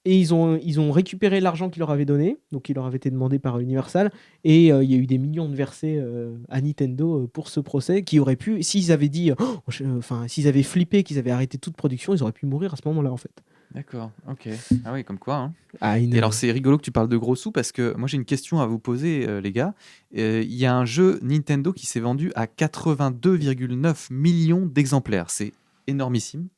et ils ont récupéré l'argent qu'ils leur avaient donné, donc il leur avait été demandé par Universal, et il y a eu des millions de versés à Nintendo pour ce procès, qui aurait pu, s'ils avaient dit, s'ils avaient flippé, qu'ils avaient arrêté toute production, ils auraient pu mourir à ce moment-là en fait. D'accord, ok. Ah oui, comme quoi. Hein. Ah, Et alors c'est rigolo que tu parles de gros sous parce que moi j'ai une question à vous poser les gars. Il y a un jeu Nintendo qui s'est vendu à 82,9 millions d'exemplaires. C'est énormissime.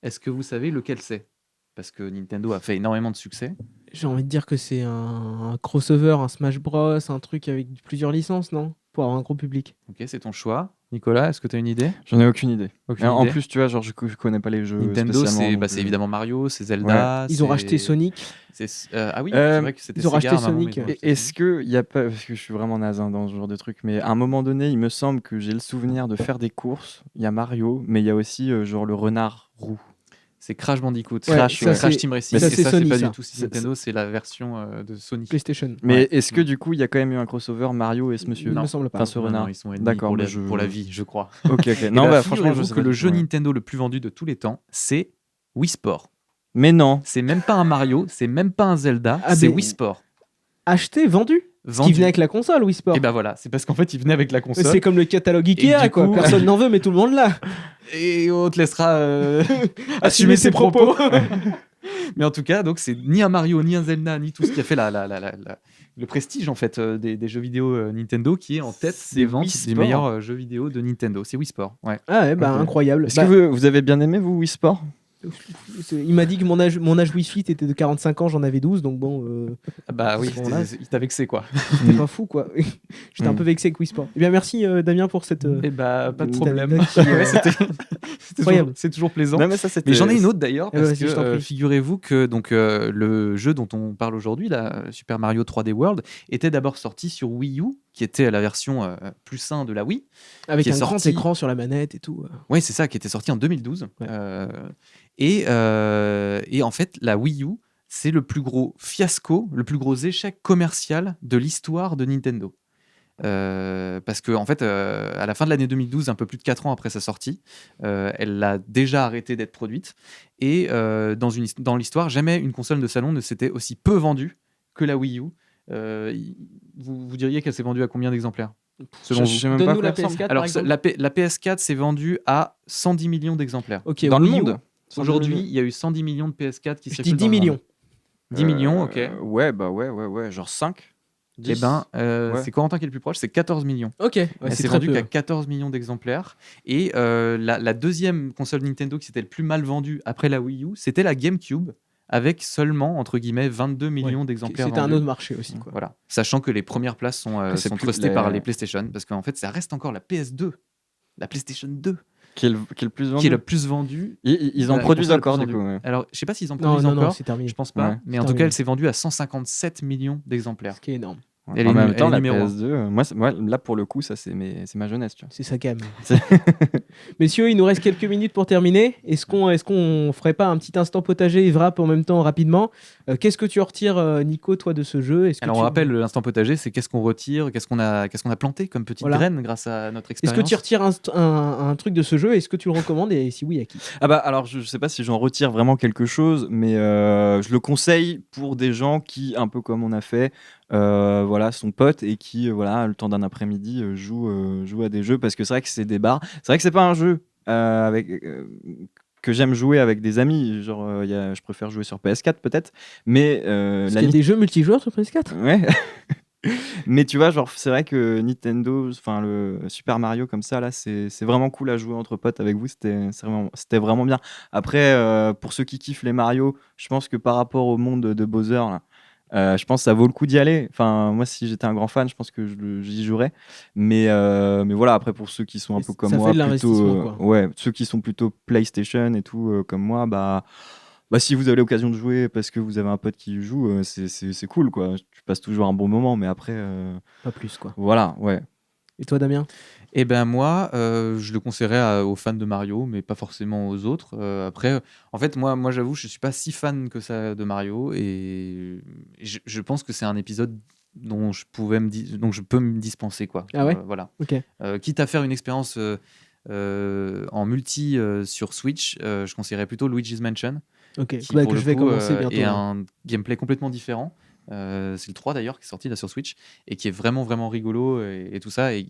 Est-ce que vous savez lequel c'est? Parce que Nintendo a fait énormément de succès. J'ai envie de dire que c'est un crossover, un Smash Bros, un truc avec plusieurs licences, non? Pour avoir un gros public. Ok, c'est ton choix. Nicolas, est-ce que tu as une idée? J'en ai aucune idée. Aucune Et en idée. plus, tu vois, genre, je connais pas les jeux Nintendo, spécialement. donc, c'est évidemment Mario, c'est Zelda. Ils ont c'est- racheté Sonic. Ah oui, Euh, c'est vrai que c'était ils ont Sega racheté à un moment, Sonic. mais ils ont Et racheté est-ce que il y a pas, parce que je suis vraiment naze hein, dans ce genre de truc, mais à un moment donné, il me semble que j'ai le souvenir de faire des courses. Il y a Mario, mais il y a aussi genre le renard roux. C'est Crash Bandicoot. Ouais, Crash, ça, Crash c'est- Team Racing. ça, Et c'est ça, Sony, c'est pas ça. du tout Nintendo, c'est la version de Sony. PlayStation. Mais Ouais. est-ce que du coup, il y a quand même eu un crossover Mario et ce monsieur Il Non. me semble pas. Enfin, ce Non, renard. non, ils sont ennemis D'accord, pour, mais pour la vie, je crois. Ok, ok. Et Non, bah, franchement, je figurez-vous sais que pas le du jeu tout, ouais. Nintendo le plus vendu de tous les temps, c'est Wii Sport. Mais non. C'est même pas un Mario, c'est même pas un Zelda, Ah, c'est mais- Wii Sport. Acheté, vendu. Ce qui venait avec la console, Wii Sport. Et bah voilà, c'est parce qu'en fait, il venait avec la Mais console. c'est comme le catalogue Et Ikea, du quoi. coup- Personne n'en veut, mais tout le monde l'a. Et on te laissera Assumer ses propos. Mais en tout cas, donc c'est ni un Mario, ni un Zelda, ni tout ce qui a fait le prestige en fait des jeux vidéo Nintendo qui est en tête C'est des ventes Wii des Sport. meilleurs jeux vidéo de Nintendo. C'est Wii Sport. Ouais. Ah ouais, bah Ok. incroyable. Est-ce Bah, que vous avez bien aimé, vous, Wii Sport il m'a dit que mon âge Wii Fit était de 45 ans, j'en avais 12, donc bon, Ah bah oui, ce moment-là, il t'a vexé quoi. c'était pas fou, quoi. J'étais un peu vexé avec Wii Sport. Eh bien, merci Damien pour cette. Et bah pas de Cette problème. anecdote qui, Ouais, incroyable. c'est toujours plaisant. Non, mais ça, c'était. Mais j'en ai une autre d'ailleurs, Eh ben, parce vas-y, je t'en que prie. figurez-vous que donc, le jeu dont on parle aujourd'hui, là, Super Mario 3D World, était d'abord sorti sur Wii U, qui était la version plus sain de la Wii. Avec qui est un grand sorti- écran sur la manette et tout. Oui, c'est ça, qui était sorti en 2012. Ouais. Et en fait, la Wii U, c'est le plus gros fiasco, le plus gros échec commercial de l'histoire de Nintendo. Parce que en fait, à la fin de l'année 2012, un peu plus de 4 ans après sa sortie, elle a déjà arrêté d'être produite. Et dans l'histoire, jamais une console de salon ne s'était aussi peu vendue que la Wii U. Vous diriez qu'elle s'est vendue à combien d'exemplaires selon Je vous sais même pas Donne-nous à quoi la elle ressemble. PS4 par Alors, exemple. la PS4 s'est vendue à 110 millions d'exemplaires. Ok, Dans le Wii U, monde. Aujourd'hui, il y a eu 110 millions de PS4 qui je circulent dis 10 dans le monde. millions. 10 millions, ok. Ouais, bah ouais. Genre 5. Eh ben, Ouais. c'est Corentin qui est le plus proche, c'est 14 millions. Ok, ouais, Elle c'est s'est très vendue peu. qu'à 14 millions d'exemplaires. Et la deuxième console Nintendo qui s'était le plus mal vendue après la Wii U, c'était la GameCube, avec seulement, entre guillemets, 22 millions Ouais, d'exemplaires C'était un vendus. autre marché aussi, quoi. Voilà. Sachant que les premières places c'est sont plus trustées les- par les PlayStation, parce qu'en fait, ça reste encore la PS2, la PlayStation 2, Qui est le plus vendu. qui est le plus vendue. Ils en la produisent console la encore, plus du coup. vendue. Ouais. Alors, je sais pas s'ils en Non, produisent non, non, encore, c'est terminé. je pense pas, Ouais. mais en tout terminé. cas, elle s'est vendue à 157 millions d'exemplaires. Ce qui est énorme. Ouais. Elle En est même nu- temps, elle est la numéro un. PS2, moi, là, pour le coup, ça, c'est ma jeunesse, tu vois. C'est ça quand même. C'est- Messieurs, il nous reste quelques minutes pour terminer. Est-ce qu'on ferait pas un petit instant potager et wrap en même temps rapidement Qu'est-ce que tu en retires, Nico, toi, de ce jeu? Est-ce que Alors, tu... on rappelle l'instant potager, c'est qu'est-ce qu'on retire, qu'est-ce qu'on a planté comme petite Voilà. graine grâce à notre Est-ce expérience. que tu retires un truc de ce jeu? Est-ce que tu le recommandes? Et si oui, à qui? Ah bah alors je sais pas si j'en retire vraiment quelque chose, mais je le conseille pour des gens qui, un peu comme on a fait, voilà, sont potes et qui, voilà, le temps d'un après-midi, jouent à des jeux parce que c'est vrai que c'est des bars. C'est vrai que c'est pas un jeu que j'aime jouer avec des amis. Genre, je préfère jouer sur PS4 peut-être, mais Est-ce qu'il y a des jeux multijoueurs sur PS4? Ouais. Mais tu vois, genre, c'est vrai que Nintendo, enfin le Super Mario comme ça, là, c'est vraiment cool à jouer entre potes avec vous. C'était vraiment bien. Après, pour ceux qui kiffent les Mario, je pense que par rapport au monde de Bowser, là, je pense que ça vaut le coup d'y aller. Enfin, moi, si j'étais un grand fan, je pense que j'y jouerais. Mais voilà, après, pour ceux qui sont un Et peu comme ça moi, fait de plutôt, l'investissement, quoi. ouais, ceux qui sont plutôt PlayStation et tout, comme moi, bah, si vous avez l'occasion de jouer parce que vous avez un pote qui y joue, c'est cool, quoi. Tu passes toujours un bon moment, mais après, Pas plus, quoi. voilà, ouais. Et toi, Damien? Eh ben moi, je le conseillerais aux fans de Mario, mais pas forcément aux autres. Après, en fait, moi j'avoue, je suis pas si fan que ça de Mario, et je pense que c'est un épisode dont je peux me dispenser, quoi. Ah ouais voilà. Ok. Quitte à faire une expérience en multi sur Switch, je conseillerais plutôt Luigi's Mansion, Ok. qui Bah, pour que le je vais coup, commencer bientôt. est là. un gameplay complètement différent. C'est le 3 d'ailleurs qui est sorti là sur Switch et qui est vraiment vraiment rigolo et tout ça, et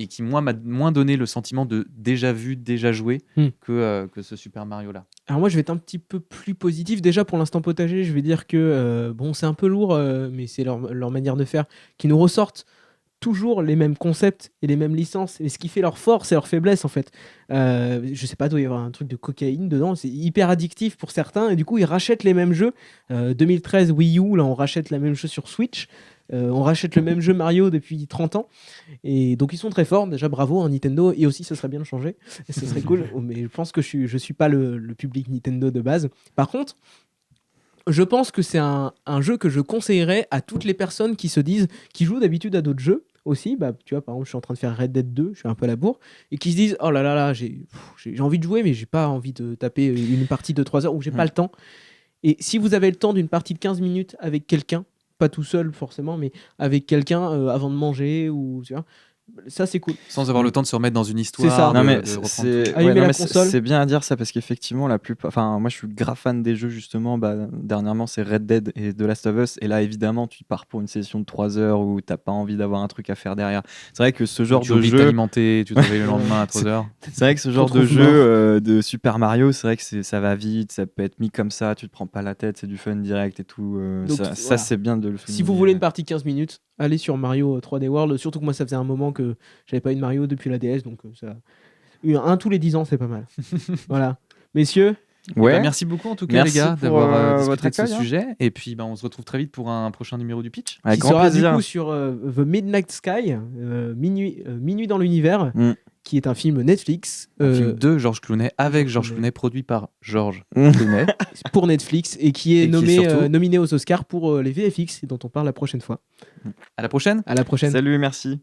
qui moi m'a moins donné le sentiment de déjà vu, déjà joué que ce Super Mario là. Alors moi, je vais être un petit peu plus positif. Déjà, pour l'instant potager, je vais dire que bon, c'est un peu lourd, mais c'est leur manière de faire qui nous ressortent toujours les mêmes concepts et les mêmes licences. Et ce qui fait leur force et leur faiblesse, en fait. Je sais pas, il doit y avoir un truc de cocaïne dedans. C'est hyper addictif pour certains. Et du coup, ils rachètent les mêmes jeux. 2013, Wii U, là, on rachète la même chose sur Switch. On rachète le même jeu Mario depuis 30 ans. Et donc, ils sont très forts. Déjà, bravo, hein, Nintendo. Et aussi, ce serait bien de changer. Et ce serait cool. Mais je pense que je suis pas le public Nintendo de base. Par contre, je pense que c'est un jeu que je conseillerais à toutes les personnes qui se disent, qui jouent d'habitude à d'autres jeux aussi. Bah, tu vois, par exemple, je suis en train de faire Red Dead 2, je suis un peu à la bourre, et qui se disent, oh là là là, j'ai envie de jouer, mais j'ai pas envie de taper une partie de 3 heures ou j'ai pas le temps. Et si vous avez le temps d'une partie de 15 minutes avec quelqu'un, pas tout seul forcément, mais avec quelqu'un avant de manger, ou tu vois, ça c'est cool. Sans avoir le temps de se remettre dans une histoire. C'est ça. Non, mais de reprendre c'est tout. Allumer la mais console. c'est bien à dire ça parce qu'effectivement, la plupart. Enfin, moi, je suis grave fan des jeux, justement. Bah, dernièrement, c'est Red Dead et The Last of Us. Et là, évidemment, tu pars pour une session de 3 heures où t'as pas envie d'avoir un truc à faire derrière. C'est vrai que ce genre Tu de oublies de jeu. t'alimenter, tu te réveilles le lendemain à 3 heures. C'est vrai que ce genre Trop de mort. jeu de Super Mario, c'est vrai que ça va vite, ça peut être mis comme ça, tu te prends pas la tête, c'est du fun direct et tout. Donc, Ça, voilà. c'est bien de le Si souligner. vous voulez une partie de 15 minutes, allez sur Mario 3D World. Surtout que moi, ça faisait un moment que j'avais pas eu de Mario depuis la DS, donc ça. Un tous les 10 ans, c'est pas mal. Voilà. Messieurs, Ouais. Bah, merci beaucoup en tout cas Merci les gars pour, d'avoir votre discuté de ce accueil, hein. sujet. Et puis on se retrouve très vite pour un prochain numéro du pitch. Avec qui grand sera plaisir. du coup sur The Midnight Sky, Minuit dans l'univers, Mm. qui est un film Netflix Un film de George Clooney avec George George Clooney. Clooney, produit par George Mm. Clooney. pour Netflix et qui est, Et qui est surtout- nominé aux Oscars pour les VFX, dont on parle la prochaine fois. À la prochaine. À la prochaine. Salut, merci.